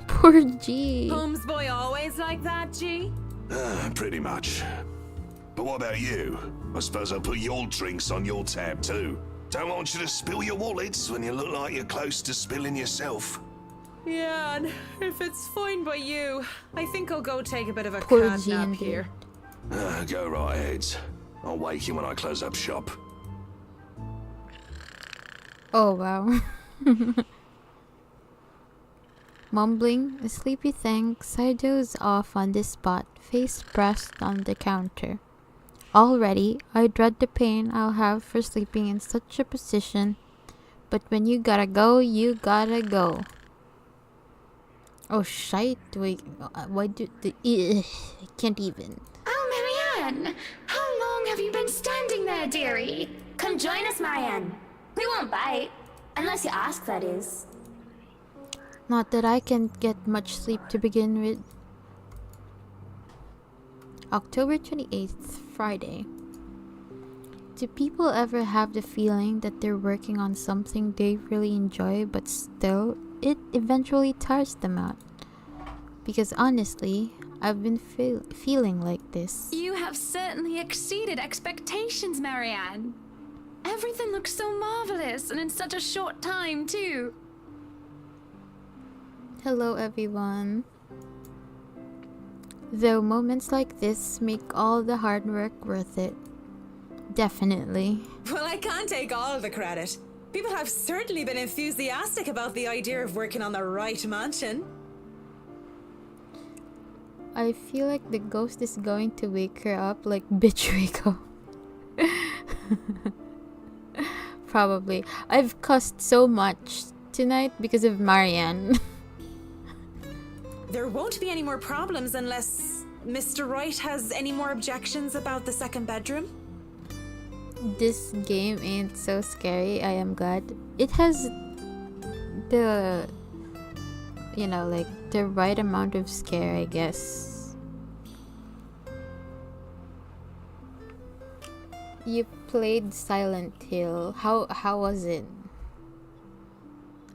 Poor G. Holmes boy always like that, G? Pretty much. But what about you? I suppose I'll put your drinks on your tab too. Don't want you to spill your wallets when you look like you're close to spilling yourself. Yeah, and if it's fine by you, I think I'll go take a bit of a Poor cat G nap indeed. here. Go right ahead. I'll wake you when I close up shop. Oh wow. Mumbling a sleepy thanks, I doze off on the spot, face pressed on the counter. Already, I dread the pain I'll have for sleeping in such a position, but when you gotta go, you gotta go. Oh shite, wait, why do the I can't even. Oh, Marianne! How long have you been standing there, dearie? Come join us, Marianne. We won't bite. Unless you ask, that is. Not that I can get much sleep to begin with. October 28th, Friday. Do people ever have the feeling that they're working on something they really enjoy, but still, it eventually tires them out? Because honestly, I've been feeling like this. You have certainly exceeded expectations, Marianne. Everything looks so marvelous, and in such a short time, too. Hello, everyone. Though moments like this make all the hard work worth it. Definitely. Well, I can't take all the credit. People have certainly been enthusiastic about the idea of working on the right mansion. I feel like the ghost is going to wake her up like bitch Rico. Probably. I've cussed so much tonight because of Marianne. There won't be any more problems unless Mr. Wright has any more objections about the second bedroom. This game ain't so scary, I am glad. It has the, you know, like the right amount of scare, I guess. You played Silent Hill. How was it?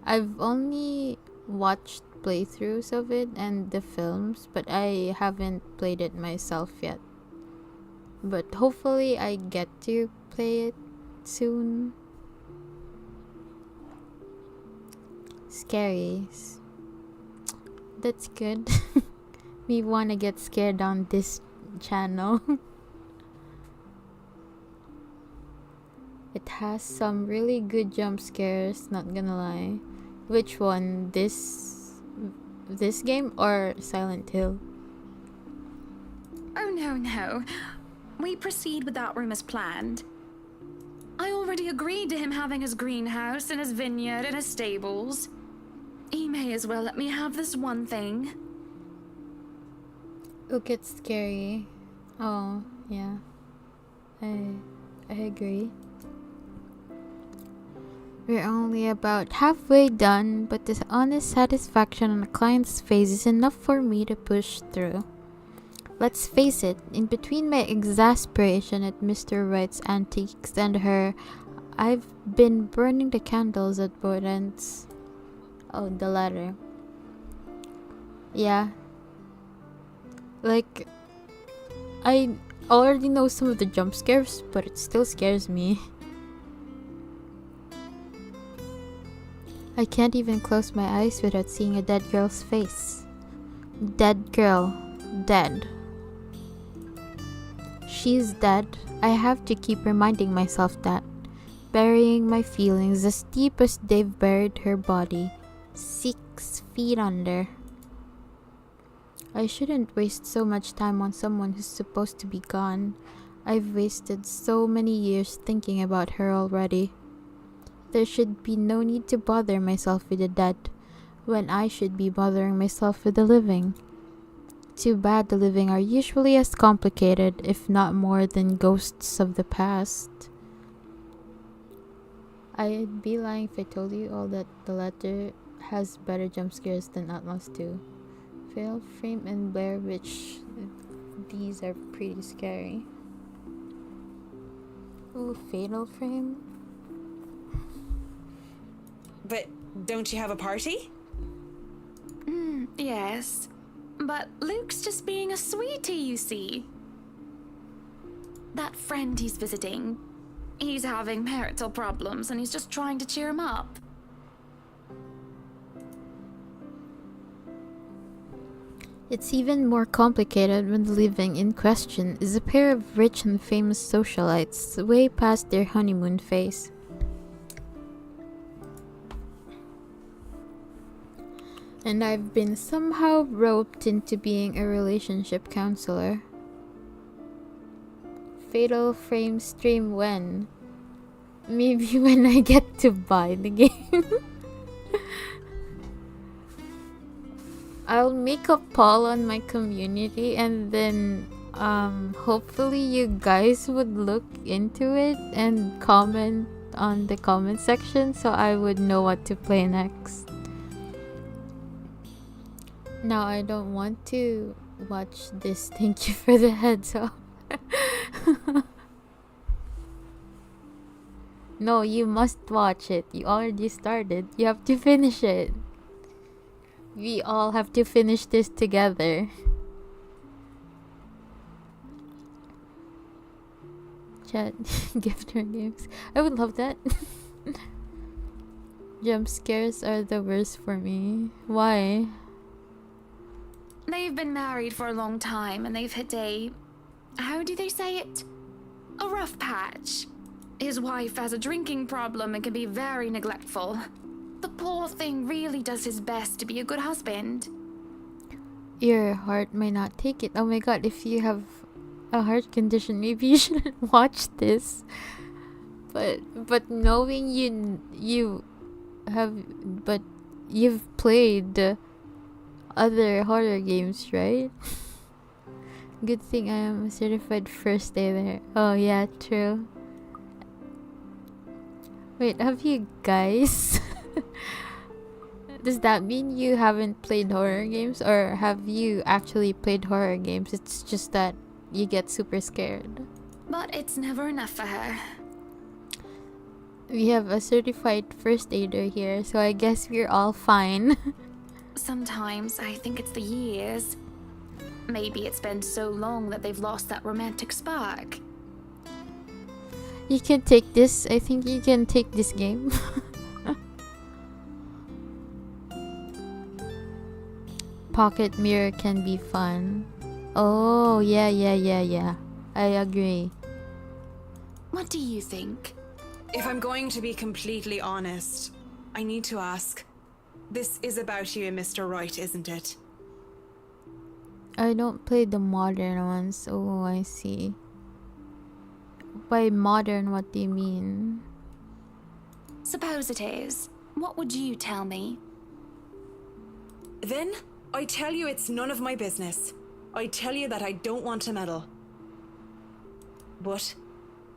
I've only watched playthroughs of it and the films, but I haven't played it myself yet. But hopefully I get to play it soon. Scary. That's good. We wanna get scared on this channel. It has some really good jump scares, not gonna lie. Which one? This game or Silent Hill? Oh, no. We proceed with that room as planned. I already agreed to him having his greenhouse and his vineyard and his stables. He may as well let me have this one thing. It'll get scary. Oh, yeah. I agree. We're only about halfway done, but this honest satisfaction on a client's face is enough for me to push through. Let's face it, in between my exasperation at Mr. Wright's antiques and her, I've been burning the candles at both ends. Oh, the latter. Yeah. Like, I already know some of the jump scares, but it still scares me. I can't even close my eyes without seeing a dead girl's face. Dead girl. Dead. She's dead. I have to keep reminding myself that. Burying my feelings as deep as they've buried her body. 6 feet under. I shouldn't waste so much time on someone who's supposed to be gone. I've wasted so many years thinking about her already. There should be no need to bother myself with the dead, when I should be bothering myself with the living. Too bad the living are usually as complicated, if not more, than ghosts of the past. I'd be lying if I told you all that the latter has better jump scares than Outlaws 2. Fatal Frame and Blair Witch, these are pretty scary. Ooh, Fatal Frame? But don't you have a party? Yes. But Luke's just being a sweetie, you see. That friend he's visiting, he's having marital problems and he's just trying to cheer him up. It's even more complicated when the living in question is a pair of rich and famous socialites way past their honeymoon phase. And I've been somehow roped into being a relationship counselor. Fatal Frame stream when? Maybe when I get to buy the game. I'll make a poll on my community and then hopefully you guys would look into it and comment on the comment section so I would know what to play next. Now I don't want to watch this. Thank you for the heads up. No, you must watch it. You already started. You have to finish it. We all have to finish this together. Chat, gift her games. I would love that. Jump scares are the worst for me. Why? They've been married for a long time and they've hit a... how do they say it? A rough patch. His wife has a drinking problem and can be very neglectful. The poor thing really does his best to be a good husband. Your heart may not take it. Oh my god, if you have a heart condition, maybe you shouldn't watch this. But knowing you've played other horror games, right? Good thing I am a certified first aider. Oh yeah, true. Wait, have you guys? Does that mean you haven't played horror games, or have you actually played horror games? It's just that you get super scared. But it's never enough for her. We have a certified first aider here, so I guess we're all fine. Sometimes I think it's the years. Maybe it's been so long that they've lost that romantic spark. You can take this. I think you can take this game. Pocket mirror can be fun. Oh, yeah. I agree. What do you think? If I'm going to be completely honest, I need to ask. This is about you and Mr. Wright, isn't it? I don't play the modern ones. Oh, I see. By modern, what do you mean? Suppose it is. What would you tell me? Then, I tell you it's none of my business. I tell you that I don't want to meddle. But,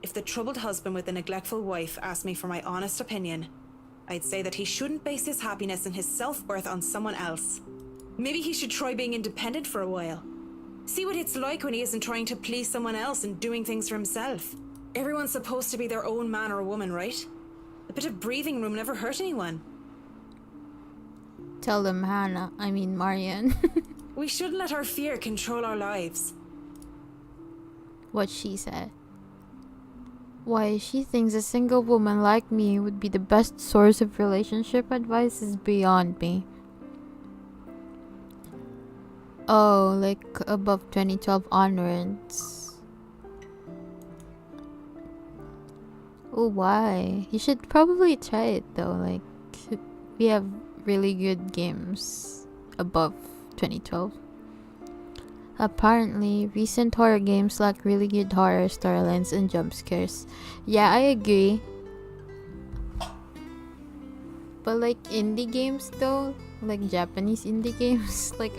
if the troubled husband with the neglectful wife asked me for my honest opinion, I'd say that he shouldn't base his happiness and his self-worth on someone else. Maybe he should try being independent for a while. See what it's like when he isn't trying to please someone else and doing things for himself. Everyone's supposed to be their own man or woman, right? A bit of breathing room never hurt anyone. Tell them Marianne. We shouldn't let our fear control our lives. What she said. Why she thinks a single woman like me would be the best source of relationship advice is beyond me. Oh, like above 2012 onwards. Oh, why? You should probably try it though. Like, we have really good games above 2012. Apparently, recent horror games lack really good horror storylines and jump scares. Yeah, I agree. But like indie games though, like Japanese indie games, like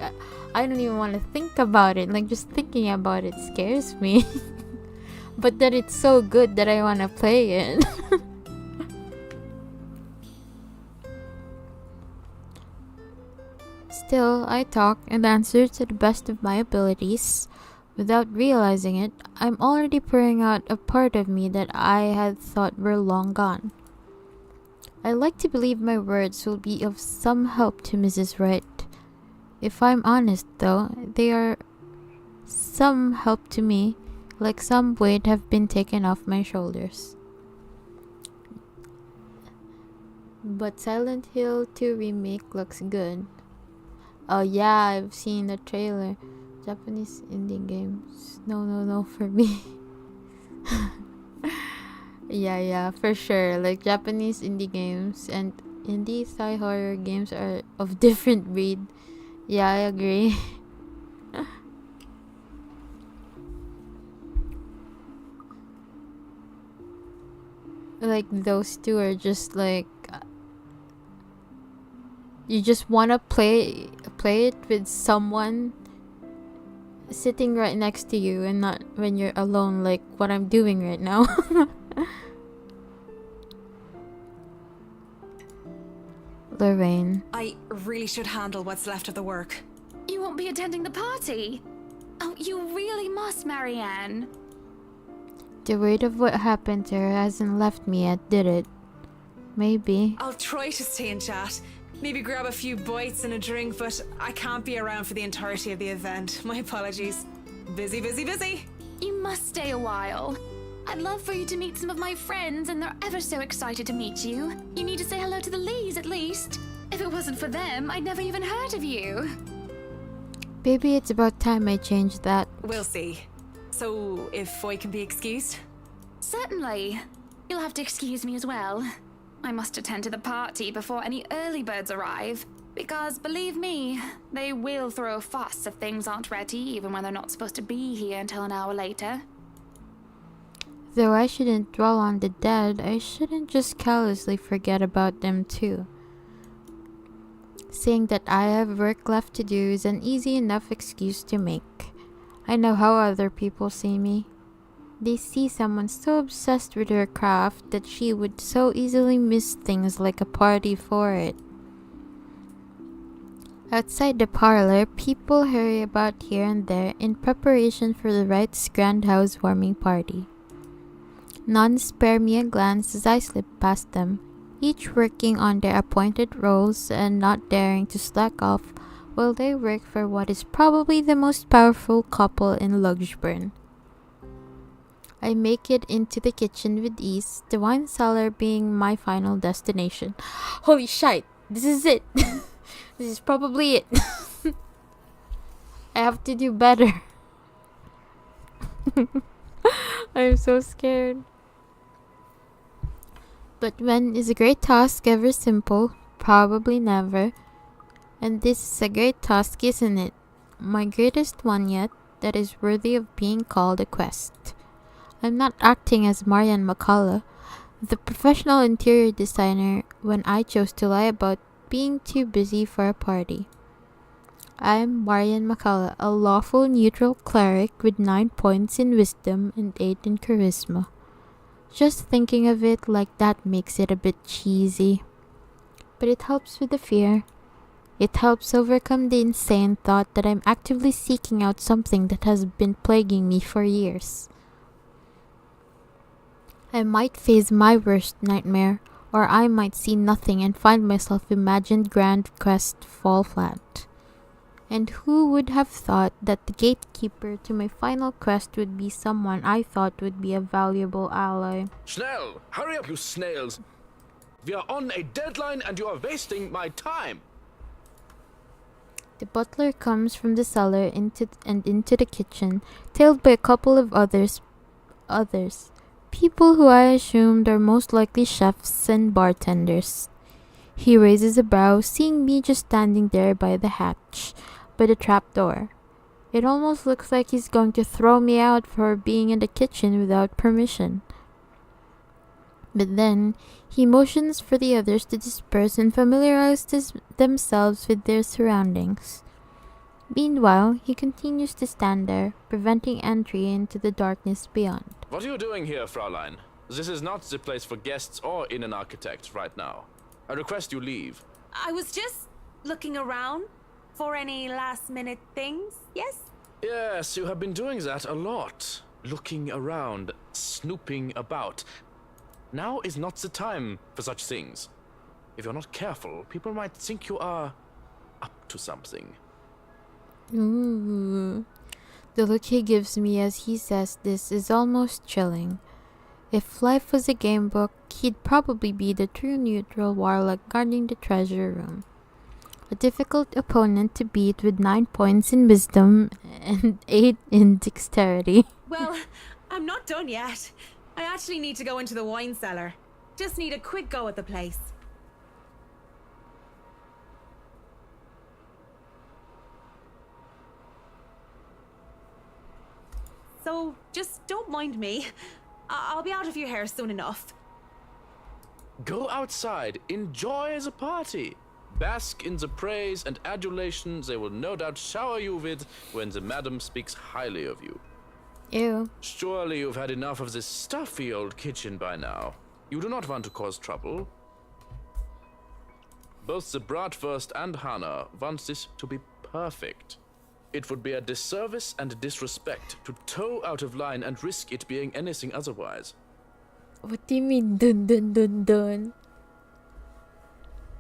I don't even want to think about it. Like just thinking about it scares me. But then it's so good that I want to play it. Still, I talk and answer to the best of my abilities. Without realizing it, I'm already pouring out a part of me that I had thought were long gone. I like to believe my words will be of some help to Mrs. Wright. If I'm honest though, they are some help to me, like some weight have been taken off my shoulders. But Silent Hill 2 remake looks good. Oh yeah, I've seen the trailer. Japanese indie games. No for me. Yeah, for sure. Like Japanese indie games and indie Thai horror games are of different breed. Yeah, I agree. Like those two are just like you just wanna play it with someone sitting right next to you and not when you're alone like what I'm doing right now. Lorraine. I really should handle what's left of the work. You won't be attending the party? Oh, you really must, Marianne. The weight of what happened to her hasn't left me yet, did it? Maybe. I'll try to stay in chat. Maybe grab a few bites and a drink, but I can't be around for the entirety of the event. My apologies. Busy. You must stay a while. I'd love for you to meet some of my friends, and they're ever so excited to meet you. You need to say hello to the Lees at least. If it wasn't for them, I'd never even heard of you. Baby, it's about time I changed that. We'll see. So, if I can be excused? Certainly. You'll have to excuse me as well. I must attend to the party before any early birds arrive. Because, believe me, they will throw a fuss if things aren't ready, even when they're not supposed to be here until an hour later. Though I shouldn't dwell on the dead, I shouldn't just callously forget about them too. Saying that I have work left to do is an easy enough excuse to make. I know how other people see me. They see someone so obsessed with her craft that she would so easily miss things like a party for it. Outside the parlor, people hurry about here and there in preparation for the Wrights' grand housewarming party. None spare me a glance as I slip past them, each working on their appointed roles and not daring to slack off while they work for what is probably the most powerful couple in Lugsburn. I make it into the kitchen with ease, the wine cellar being my final destination. Holy shite, this is it. This is probably it. I have to do better. I'm so scared. But when is a great task ever simple? Probably never. And this is a great task, isn't it? My greatest one yet, that is worthy of being called a quest. I'm not acting as Marianne McCullough, the professional interior designer, when I chose to lie about being too busy for a party. I'm Marianne McCullough, a lawful neutral cleric with 9 points in wisdom and 8 in charisma. Just thinking of it like that makes it a bit cheesy. But it helps with the fear. It helps overcome the insane thought that I'm actively seeking out something that has been plaguing me for years. I might face my worst nightmare, or I might see nothing and find myself imagined grand quest fall flat. And who would have thought that the gatekeeper to my final quest would be someone I thought would be a valuable ally? Schnell! Hurry up, you snails! We are on a deadline and you are wasting my time! The butler comes from the cellar into the kitchen, tailed by a couple of others. People who I assumed are most likely chefs and bartenders. He raises a brow, seeing me just standing there by the hatch, by the trapdoor. It almost looks like he's going to throw me out for being in the kitchen without permission. But then, he motions for the others to disperse and familiarize themselves with their surroundings. Meanwhile, he continues to stand there, preventing entry into the darkness beyond. What are you doing here, Fraulein? This is not the place for guests or in an architect right now. I request you leave. I was just looking around for any last-minute things, yes? Yes, you have been doing that a lot. Looking around, snooping about. Now is not the time for such things. If you're not careful, people might think you are up to something. Ooh. The look he gives me as he says this is almost chilling. If life was a game book, he'd probably be the true neutral warlock guarding the treasure room. A difficult opponent to beat with 9 points in wisdom and 8 in dexterity. Well, I'm not done yet. I actually need to go into the wine cellar. Just need a quick go at the place. So, just don't mind me. I'll be out of your hair soon enough. Go outside, enjoy the party. Bask in the praise and adulation they will no doubt shower you with when the madam speaks highly of you. Ew. Surely you've had enough of this stuffy old kitchen by now. You do not want to cause trouble. Both the Bratwurst and Hannah want this to be perfect. It would be a disservice and disrespect to toe out of line and risk it being anything otherwise. What do you mean, dun dun dun dun?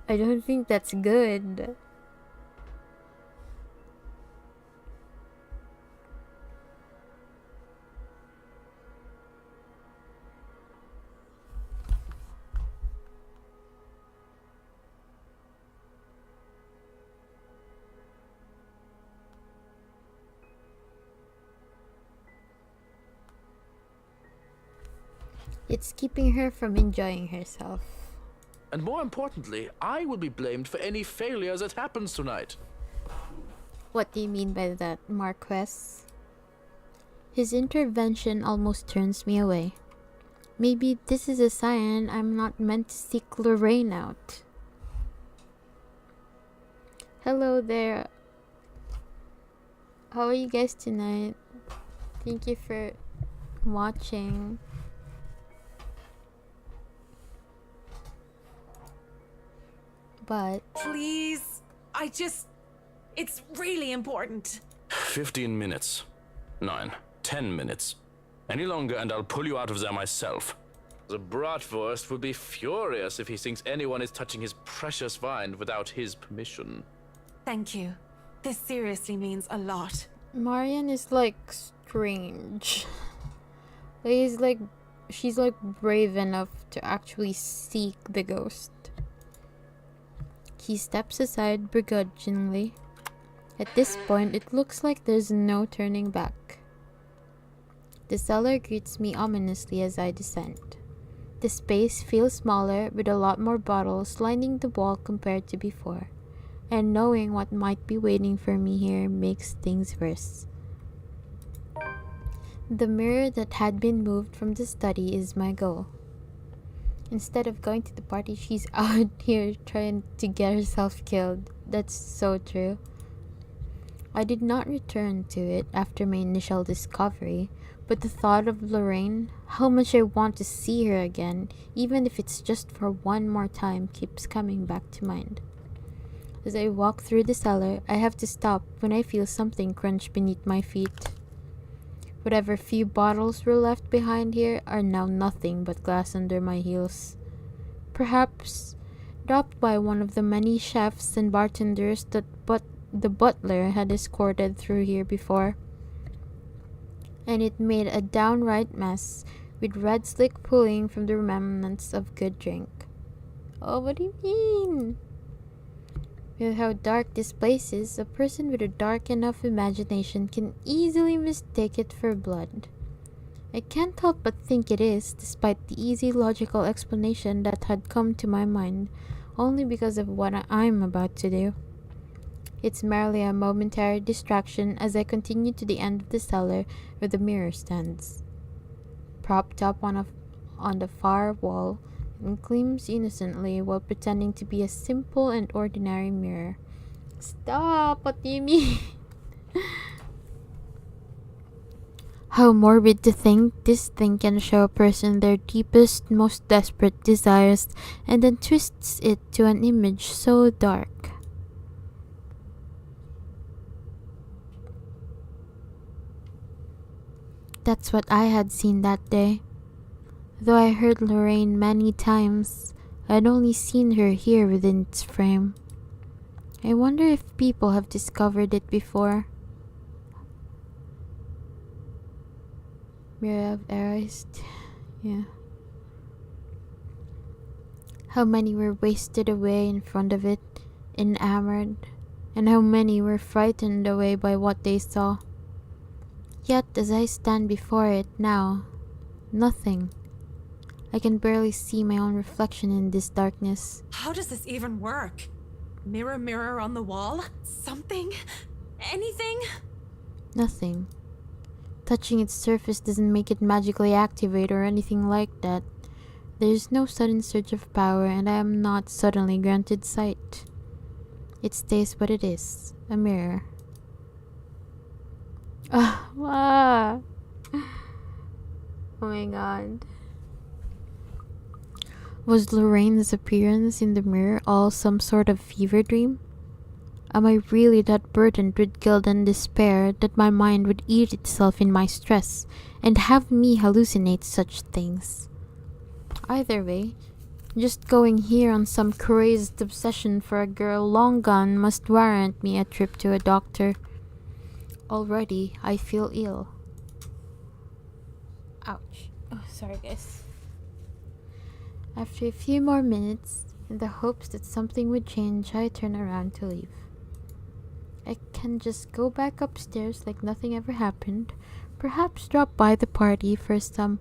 I don't think that's good. It's keeping her from enjoying herself. And more importantly, I will be blamed for any failure that happens tonight. What do you mean by that, Marquess? His intervention almost turns me away. Maybe this is a sign I'm not meant to seek Lorraine out. Hello there. How are you guys tonight? Thank you for watching. But Please, it's really important. 15 minutes. 9, 10 minutes. Any longer and I'll pull you out of there myself. The Bratwurst will be furious if he thinks anyone is touching his precious wine without his permission. Thank you. This seriously means a lot. Marianne is like strange. She's like brave enough to actually seek the ghost. He steps aside begrudgingly. At this point, it looks like there's no turning back. The cellar greets me ominously as I descend. The space feels smaller, with a lot more bottles lining the wall compared to before, and knowing what might be waiting for me here makes things worse. The mirror that had been moved from the study is my goal. Instead of going to the party, she's out here trying to get herself killed. That's so true. I did not return to it after my initial discovery, but the thought of Lorraine, how much I want to see her again, even if it's just for one more time, keeps coming back to mind. As I walk through the cellar, I have to stop when I feel something crunch beneath my feet. Whatever few bottles were left behind here are now nothing but glass under my heels. Perhaps dropped by one of the many chefs and bartenders that the butler had escorted through here before. And it made a downright mess, with red slick pooling from the remnants of good drink. Oh, what do you mean? With how dark this place is, a person with a dark enough imagination can easily mistake it for blood. I can't help but think it is, despite the easy logical explanation that had come to my mind, only because of what I'm about to do. It's merely a momentary distraction as I continue to the end of the cellar where the mirror stands. Propped up on the far wall, and gleams innocently while pretending to be a simple and ordinary mirror. Stop! What do you mean? How morbid to think this thing can show a person their deepest, most desperate desires and then twists it to an image so dark. That's what I had seen that day. Though I heard Lorraine many times, I'd only seen her here within its frame. I wonder if people have discovered it before. Mirror of Erased. Yeah. How many were wasted away in front of it, enamored, and how many were frightened away by what they saw. Yet as I stand before it now, nothing. I can barely see my own reflection in this darkness. How does this even work? Mirror, mirror on the wall? Something? Anything? Nothing. Touching its surface doesn't make it magically activate or anything like that. There is no sudden surge of power, and I am not suddenly granted sight. It stays what it is, a mirror. Oh my god. Was Lorraine's appearance in the mirror all some sort of fever dream? Am I really that burdened with guilt and despair that my mind would eat itself in my stress and have me hallucinate such things? Either way, just going here on some crazed obsession for a girl long gone must warrant me a trip to a doctor. Already, I feel ill. Ouch. Oh, sorry guys. After a few more minutes, in the hopes that something would change, I turn around to leave. I can just go back upstairs like nothing ever happened, perhaps drop by the party for some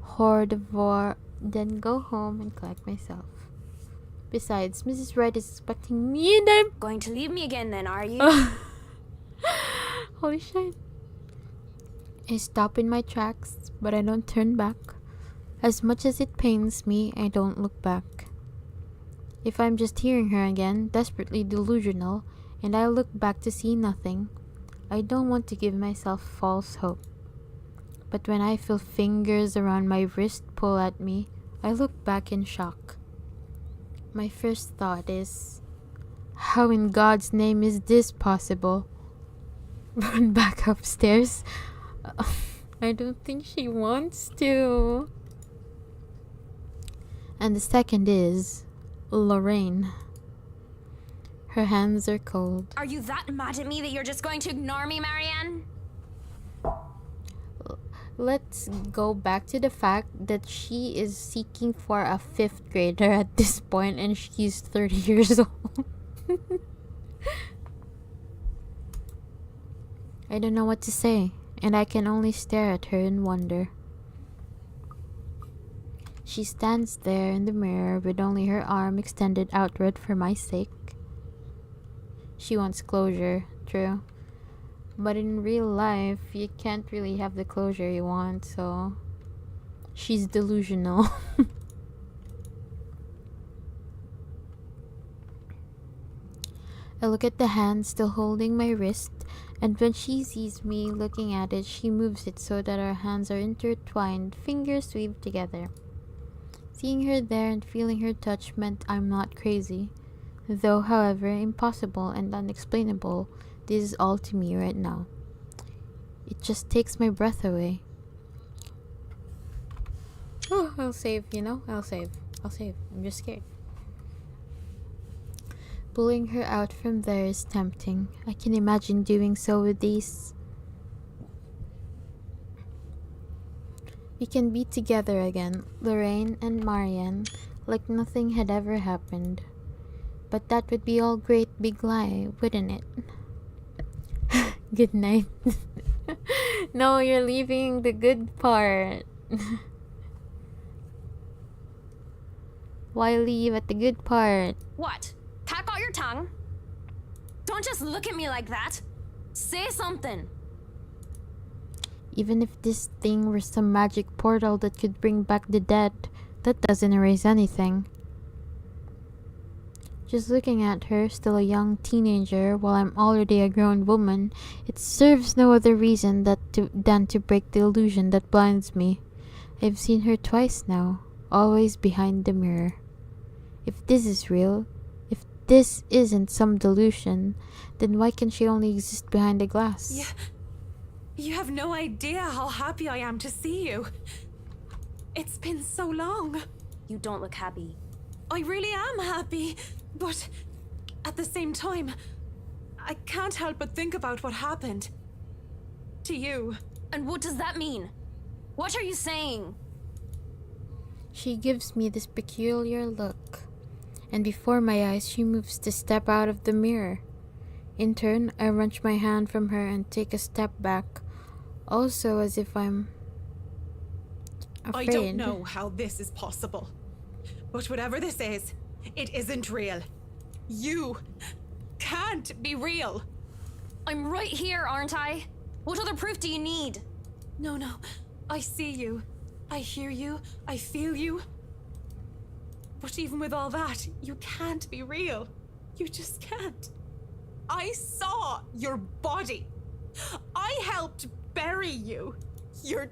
hors d'oeuvre, then go home and collect myself. Besides, Mrs. Wright is expecting me and I'm Going to leave me again then, are you? Holy shit. I stop in my tracks, but I don't turn back. As much as it pains me, I don't look back. If I'm just hearing her again, desperately delusional, and I look back to see nothing, I don't want to give myself false hope. But when I feel fingers around my wrist pull at me, I look back in shock. My first thought is, how in God's name is this possible? Run back upstairs? I don't think she wants to. And the second is Lorraine. Her hands are cold. Are you that mad at me that you're just going to ignore me, Marianne? Let's go back to the fact that she is seeking for a 5th grader at this point and she's 30 years old. I don't know what to say, and I can only stare at her in wonder. She stands there in the mirror with only her arm extended outward for my sake. She wants closure, true. But in real life, you can't really have the closure you want, so she's delusional. I look at the hand still holding my wrist, and when she sees me looking at it, she moves it so that our hands are intertwined, fingers weaved together. Seeing her there and feeling her touch meant I'm not crazy. Though, however, impossible and unexplainable, this is all to me right now. It just takes my breath away. Oh, I'll save, you know? I'll save. I'm just scared. Pulling her out from there is tempting. I can imagine doing so with these. We can be together again, Lorraine and Marianne, like nothing had ever happened. But that would be all great big lie, wouldn't it? Good night. No, you're leaving the good part. Why leave at the good part? What? Pack out your tongue? Don't just look at me like that. Say something. Even if this thing were some magic portal that could bring back the dead, that doesn't erase anything. Just looking at her, still a young teenager, while I'm already a grown woman, it serves no other reason than to break the illusion that blinds me. I've seen her twice now, always behind the mirror. If this is real, if this isn't some delusion, then why can she only exist behind the glass? Yeah. You have no idea how happy I am to see you. It's been so long. You don't look happy. I really am happy, but at the same time, I can't help but think about what happened to you. And what does that mean? What are you saying? She gives me this peculiar look, and before my eyes she moves to step out of the mirror. In turn, I wrench my hand from her and take a step back, also as if I'm afraid. I don't know how this is possible, but whatever this is, it isn't real. You can't be real. I'm right here, aren't I? What other proof do you need? No, I see you. I hear you. I feel you. But even with all that, you can't be real. You just can't. I saw your body. I helped bury you. You're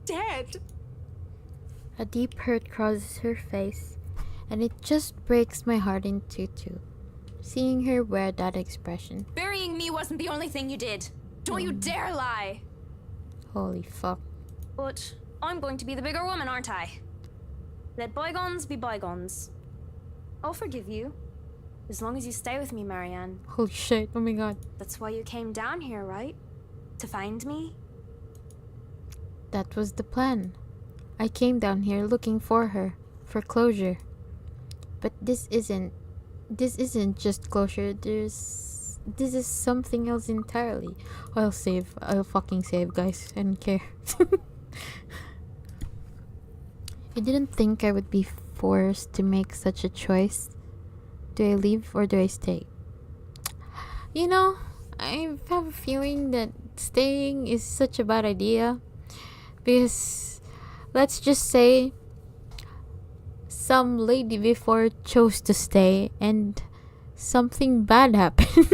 dead. A deep hurt crosses her face, and it just breaks my heart in two. Seeing her wear that expression. Burying me wasn't the only thing you did. Don't you dare lie. Holy fuck. But I'm going to be the bigger woman, aren't I? Let bygones be bygones. I'll forgive you. As long as you stay with me, Marianne. Holy shit, oh my god. That's why you came down here, right? To find me? That was the plan. I came down here looking for her, for closure. But this isn't just closure. This is something else entirely. I'll fucking save, guys. I don't care. I didn't think I would be forced to make such a choice. Do I leave or do I stay? You know, I have a feeling that staying is such a bad idea. Because, let's just say, some lady before chose to stay and something bad happened.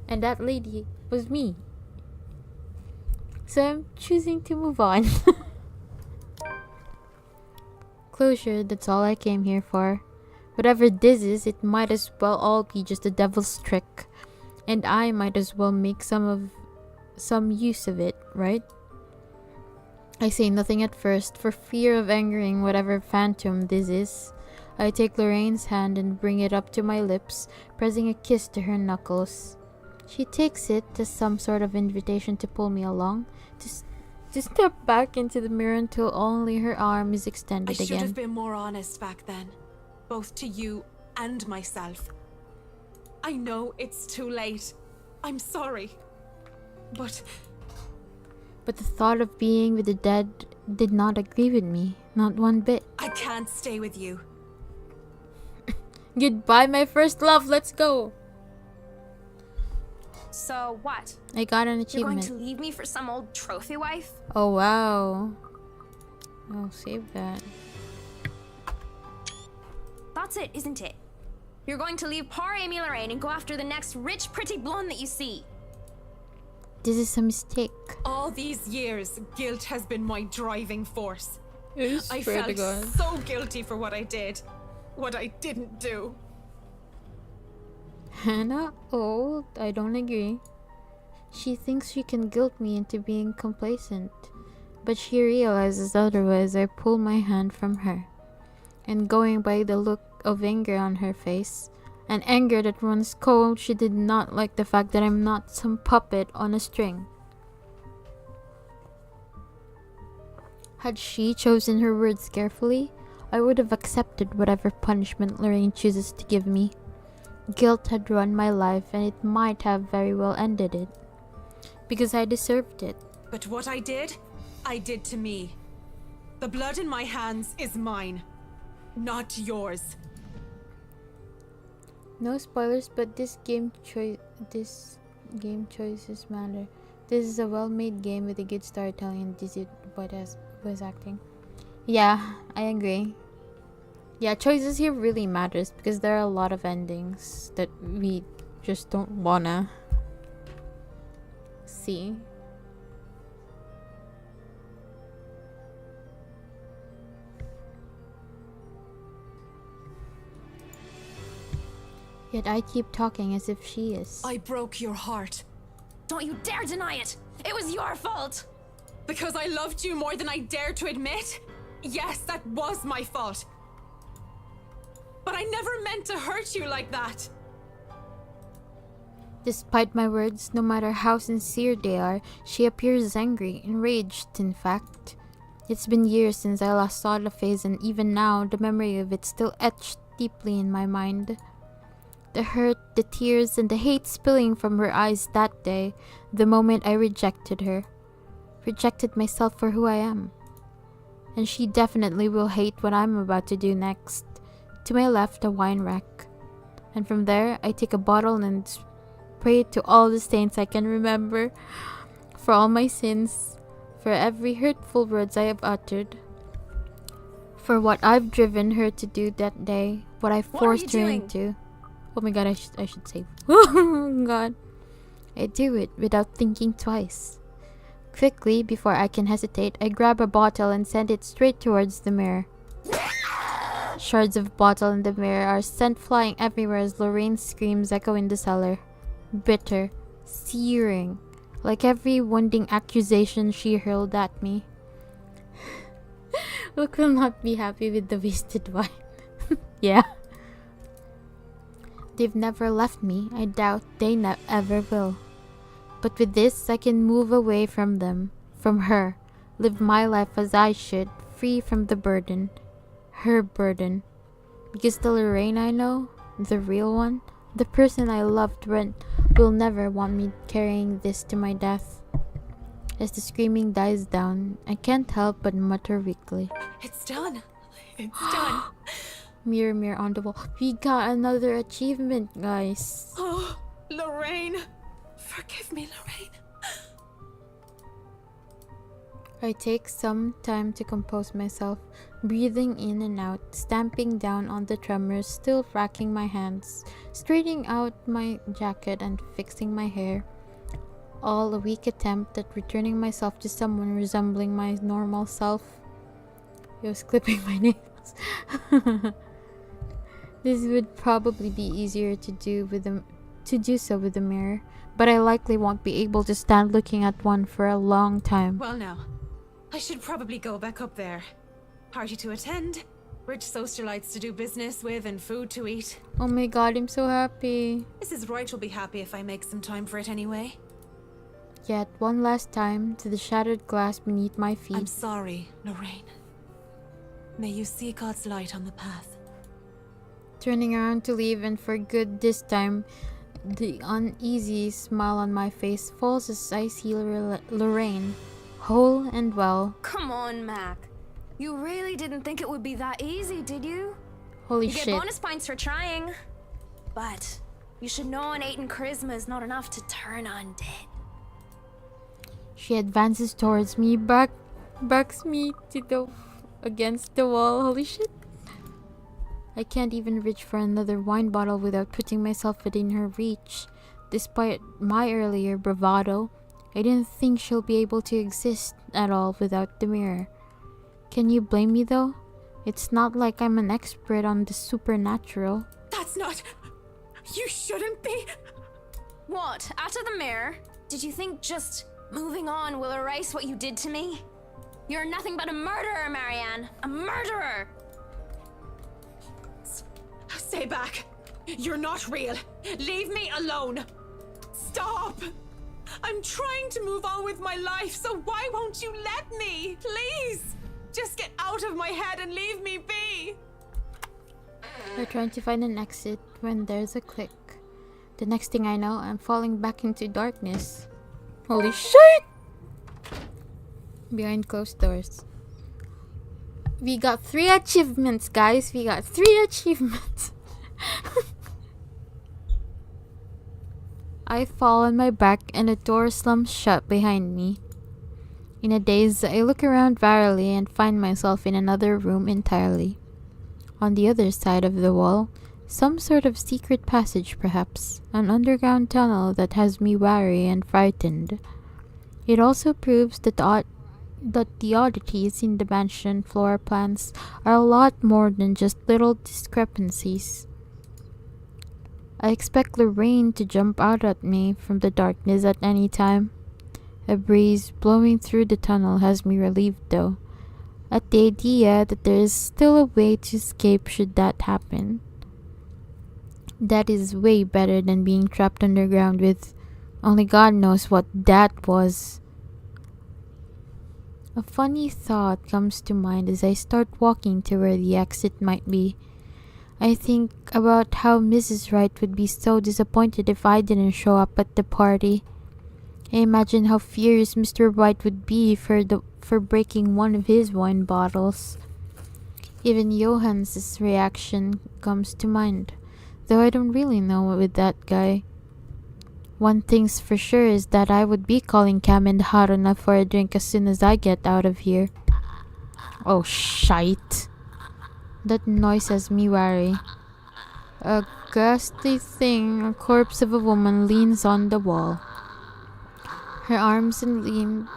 And that lady was me. So I'm choosing to move on. Closure, that's all I came here for. Whatever this is, it might as well all be just a devil's trick. And I might as well make some use of it, right? I say nothing at first, for fear of angering whatever phantom this is. I take Lorraine's hand and bring it up to my lips, pressing a kiss to her knuckles. She takes it as some sort of invitation to pull me along, to step back into the mirror until only her arm is extended again. I should have been more honest back then, both to you and myself. I know it's too late. I'm sorry. But the thought of being with the dead did not agree with me, not one bit. I can't stay with you. Goodbye, my first love, let's go! So what? I got an achievement. You're going to leave me for some old trophy wife? Oh wow. I'll save that. That's it, isn't it? You're going to leave poor Amy Lorraine and go after the next rich, pretty blonde that you see. This is a mistake. All these years, guilt has been my driving force. I swear to felt God. so guilty for what I did. what I didn't do. Hannah old? I don't agree. She thinks she can guilt me into being complacent, but she realizes otherwise. I pull my hand from her, and going by the look of anger on her face, an anger that runs cold, she did not like the fact that I'm not some puppet on a string. Had she chosen her words carefully, I would have accepted whatever punishment Lorraine chooses to give me. Guilt had run my life, and it might have very well ended it, because I deserved it. But what I did to me. The blood in my hands is mine, not yours. No spoilers, but this game choices matter. This is a well-made game with a good storytelling and decent voice acting. Yeah, I agree. Yeah, choices here really matters because there are a lot of endings that we just don't wanna see. Yet I keep talking as if she is. I broke your heart. Don't you dare deny it! It was your fault! Because I loved you more than I dared to admit? Yes, that was my fault. But I never meant to hurt you like that. Despite my words, no matter how sincere they are, she appears angry, enraged in fact. It's been years since I last saw the face, and even now, the memory of it still etched deeply in my mind. The hurt, the tears, and the hate spilling from her eyes that day, the moment I rejected her. Rejected myself for who I am. And she definitely will hate what I'm about to do next. To my left, a wine rack. And from there, I take a bottle and spray it to all the saints I can remember. For all my sins. For every hurtful words I have uttered. For what I've driven her to do that day. What I forced her into. Oh my god, I should save. Oh god. I do it without thinking twice. Quickly, before I can hesitate, I grab a bottle and send it straight towards the mirror. Shards of bottle in the mirror are sent flying everywhere as Lorraine's screams echo in the cellar. Bitter, searing, like every wounding accusation she hurled at me. Look will not be happy with the wasted wine. Yeah. They've never left me. I doubt they ever will. But with this, I can move away from them, from her, live my life as I should, free from the burden. Her burden. Because the Lorraine I know, the real one, the person I loved will never want me carrying this to my death. As the screaming dies down, I can't help but mutter weakly. It's done. It's done. Mirror, mirror on the wall. We got another achievement, guys. Oh, Lorraine. Forgive me, Lorraine. I take some time to compose myself, breathing in and out, stamping down on the tremors, still racking my hands, straightening out my jacket and fixing my hair. All a weak attempt at returning myself to someone resembling my normal self. I was clipping my nails. This would probably be easier to do so with a mirror, but I likely won't be able to stand looking at one for a long time. Well now, I should probably go back up there. Party to attend, rich socialites to do business with, and food to eat. Oh my god, I'm so happy. Mrs. Wright will be happy if I make some time for it anyway. Yet one last time to the shattered glass beneath my feet. I'm sorry, Lorraine. May you see God's light on the path. Turning around to leave, and for good this time, the uneasy smile on my face falls as I see Lorraine, whole and well. Come on, Mac. You really didn't think it would be that easy, did you? Holy you shit. get bonus points for trying. But you should know an 8 in charisma is not enough to turn undead. She advances towards me, backs me against the wall. Holy shit. I can't even reach for another wine bottle without putting myself within her reach. Despite my earlier bravado, I didn't think she'll be able to exist at all without the mirror. Can you blame me though? It's not like I'm an expert on the supernatural. That's not. You shouldn't be. What? Out of the mirror? Did you think just moving on will erase what you did to me? You're nothing but a murderer, Marianne. A murderer! Stay back. You're not real. Leave me alone. Stop. I'm trying to move on with my life, so why won't you let me? Please. Just get out of my head and leave me be. We're trying to find an exit when there's a click. The next thing I know, I'm falling back into darkness. Holy shit! Behind closed doors. We got 3 achievements, guys. We got 3 achievements. I fall on my back and a door slumps shut behind me. In a daze, I look around warily and find myself in another room entirely. On the other side of the wall, some sort of secret passage perhaps, an underground tunnel that has me wary and frightened. It also proves that the oddities in the mansion floor plans are a lot more than just little discrepancies. I expect Lorraine to jump out at me from the darkness at any time. A breeze blowing through the tunnel has me relieved though, at the idea that there is still a way to escape should that happen. That is way better than being trapped underground with only God knows what that was. A funny thought comes to mind as I start walking to where the exit might be. I think about how Mrs. Wright would be so disappointed if I didn't show up at the party. I imagine how furious Mr. White would be for breaking one of his wine bottles. Even Johan's reaction comes to mind, though I don't really know with that guy. One thing's for sure is that I would be calling Cam and Haruna for a drink as soon as I get out of here. Oh shite. That noise has me wary. A ghastly thing, a corpse of a woman, leans on the wall. Her arms and limbs,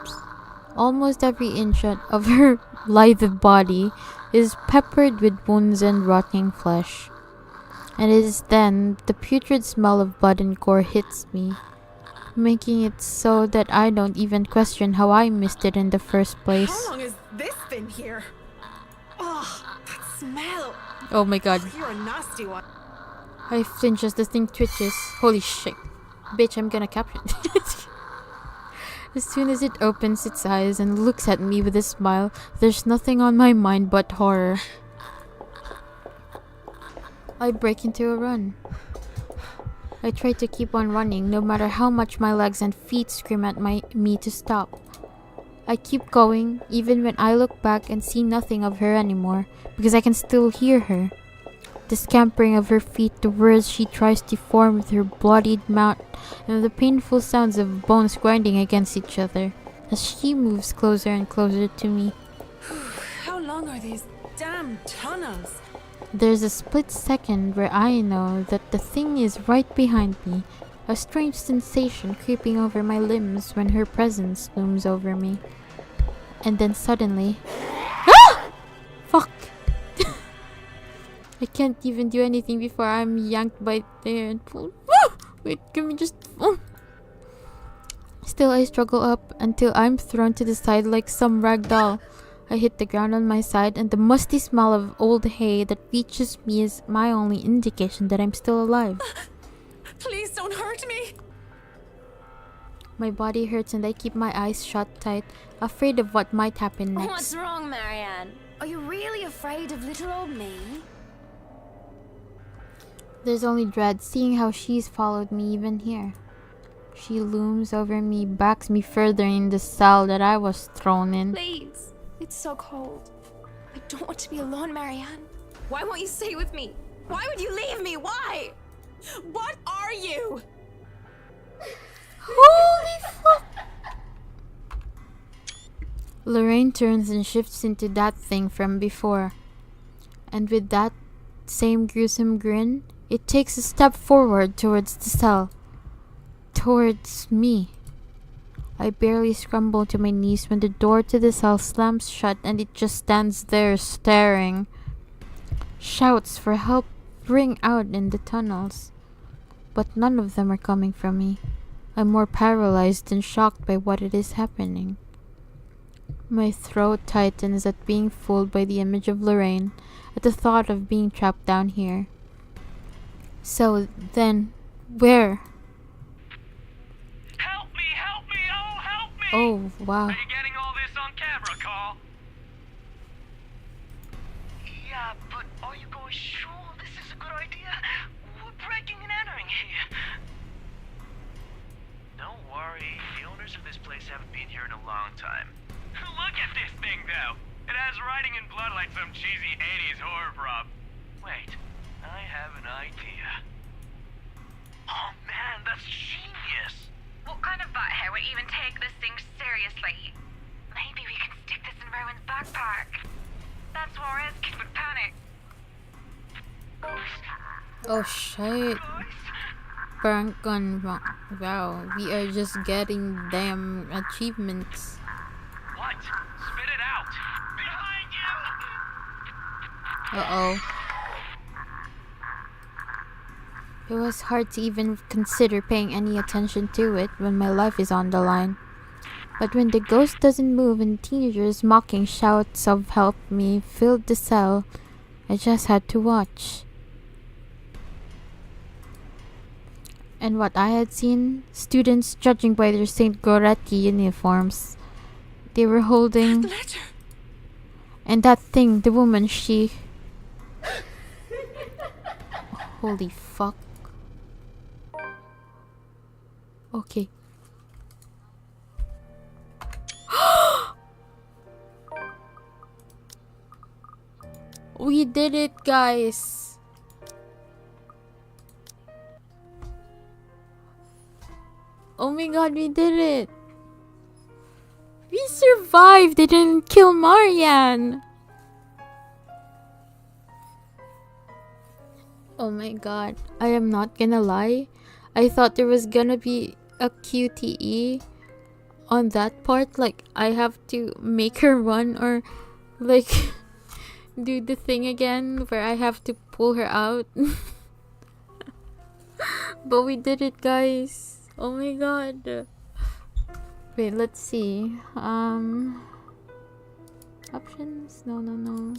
almost every inch of her lithe body, is peppered with wounds and rotting flesh. And it is then the putrid smell of blood and gore hits me, making it so that I don't even question how I missed it in the first place. How long has this been here? Oh, that smell. Oh my god. You're a nasty one. I flinch as the thing twitches. Holy shit. Bitch, I'm gonna capture it. As soon as it opens its eyes and looks at me with a smile, there's nothing on my mind but horror. I break into a run. I try to keep on running, no matter how much my legs and feet scream at me to stop. I keep going, even when I look back and see nothing of her anymore, because I can still hear her. The scampering of her feet, the words she tries to form with her bloodied mouth, and the painful sounds of bones grinding against each other, as she moves closer and closer to me. How long are these damn tunnels? There's a split second where I know that the thing is right behind me, a strange sensation creeping over my limbs when her presence looms over me. And then suddenly... Ah! Fuck! I can't even do anything before I'm yanked by there and pulled. Ah! Wait, can we just... Oh. Still, I struggle up until I'm thrown to the side like some rag doll. I hit the ground on my side, and the musty smell of old hay that reaches me is my only indication that I'm still alive. Please don't hurt me. My body hurts and I keep my eyes shut tight, afraid of what might happen next. What's wrong, Marianne? Are you really afraid of little old me? There's only dread seeing how she's followed me even here. She looms over me, backs me further in the cell that I was thrown in. Please. It's so cold. I don't want to be alone, Marianne. Why won't you stay with me? Why would you leave me? Why? What are you? Holy fuck! Lorraine turns and shifts into that thing from before. And with that same gruesome grin, it takes a step forward towards the cell. Towards me. I barely scramble to my knees when the door to the cell slams shut and it just stands there staring. Shouts for help ring out in the tunnels, but none of them are coming from me. I'm more paralyzed than shocked by what it is happening. My throat tightens at being fooled by the image of Lorraine, at the thought of being trapped down here. So then, where? Help me! Oh, help me! Oh, wow. Are you getting all this on camera, Carl? Yeah, but are you guys sure this is a good idea? We're breaking and entering here. Don't worry, the owners of this place haven't been here in a long time. Look at this thing, though. It has writing in blood like some cheesy 80s horror prop. Wait, I have an idea. Oh man, that's genius! What kind of butthead would even take this thing seriously? Maybe we can stick this in Rowan's backpack. That's Juarez kid would panic. Oh shit. Prank gun. Wow, we are just getting damn achievements. What? Spit it out! Behind you! Uh-oh. It was hard to even consider paying any attention to it when my life is on the line. But when the ghost doesn't move and teenagers' mocking shouts of help me filled the cell, I just had to watch. And what I had seen, students judging by their St. Goretti uniforms. They were holding... And that thing, the woman, she... Holy fuck. Okay. We did it, guys. Oh my god, we did it. We survived. They didn't kill Marianne. Oh my god. I am not gonna lie. I thought there was gonna be a QTE on that part. Like, I have to make her run or like do the thing again where I have to pull her out. But we did it, guys. Oh my god. Wait, let's see. Options? No.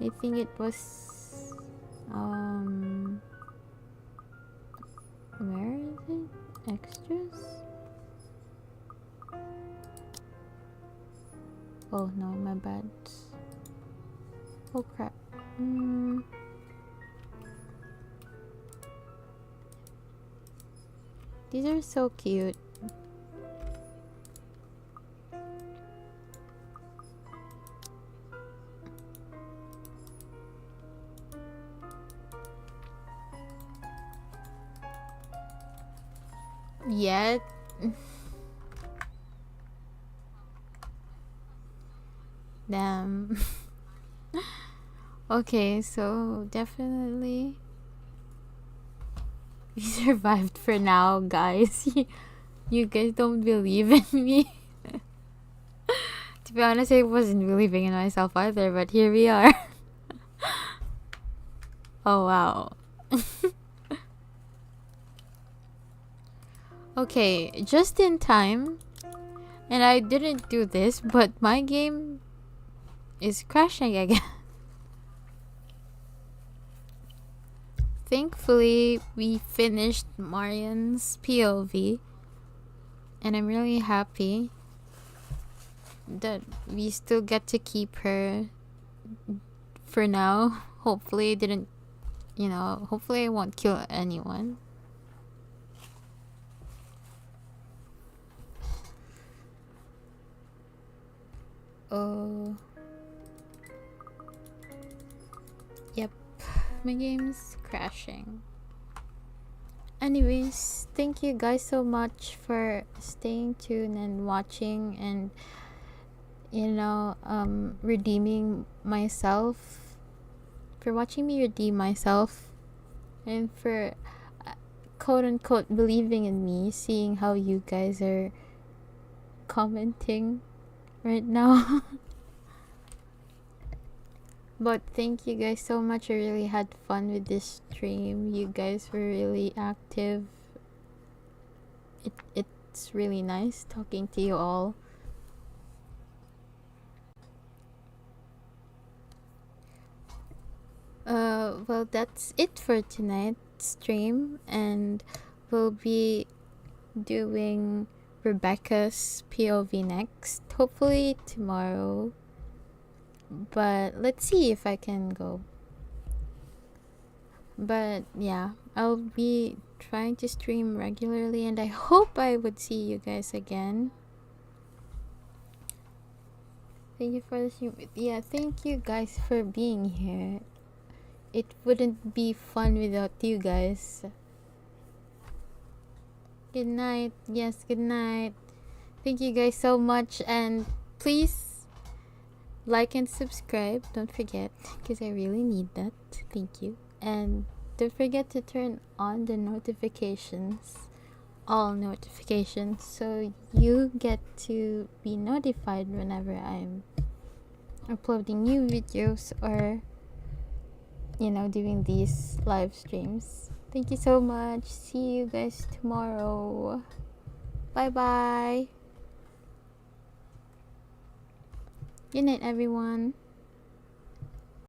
I think it was where is it? Extras? Oh no, my bad. Oh crap. These are so cute. Yet. Damn. Okay, so definitely we survived for now, guys. You guys don't believe in me. To be honest, I wasn't believing in myself either, but here we are. Oh wow. Okay, just in time. And I didn't do this, but my game is crashing again. Thankfully, we finished Marianne's POV. And I'm really happy that we still get to keep her for now. Hopefully it didn't, hopefully I won't kill anyone. Oh. Yep, my game's crashing. Anyways, thank you guys so much for staying tuned and watching and redeeming myself, for watching me redeem myself, and for quote unquote believing in me, seeing how you guys are commenting right now. But thank you guys so much. I really had fun with this stream. You guys were really active. It's really nice talking to you all. Well, that's it for tonight's stream, and we'll be doing Rebecca's POV next, hopefully tomorrow. But let's see if I can go. But yeah, I'll be trying to stream regularly, and I hope I would see you guys again. Thank you for the stream. Yeah, thank you guys for being here. It wouldn't be fun without you guys. Good night. Yes, good night. Thank you guys so much, and please like and subscribe. Don't forget, because I really need that. Thank you. And don't forget to turn on the notifications, all notifications, so you get to be notified whenever I'm uploading new videos or, you know, doing these live streams. Thank you so much. See you guys tomorrow. Bye bye. Good night, everyone.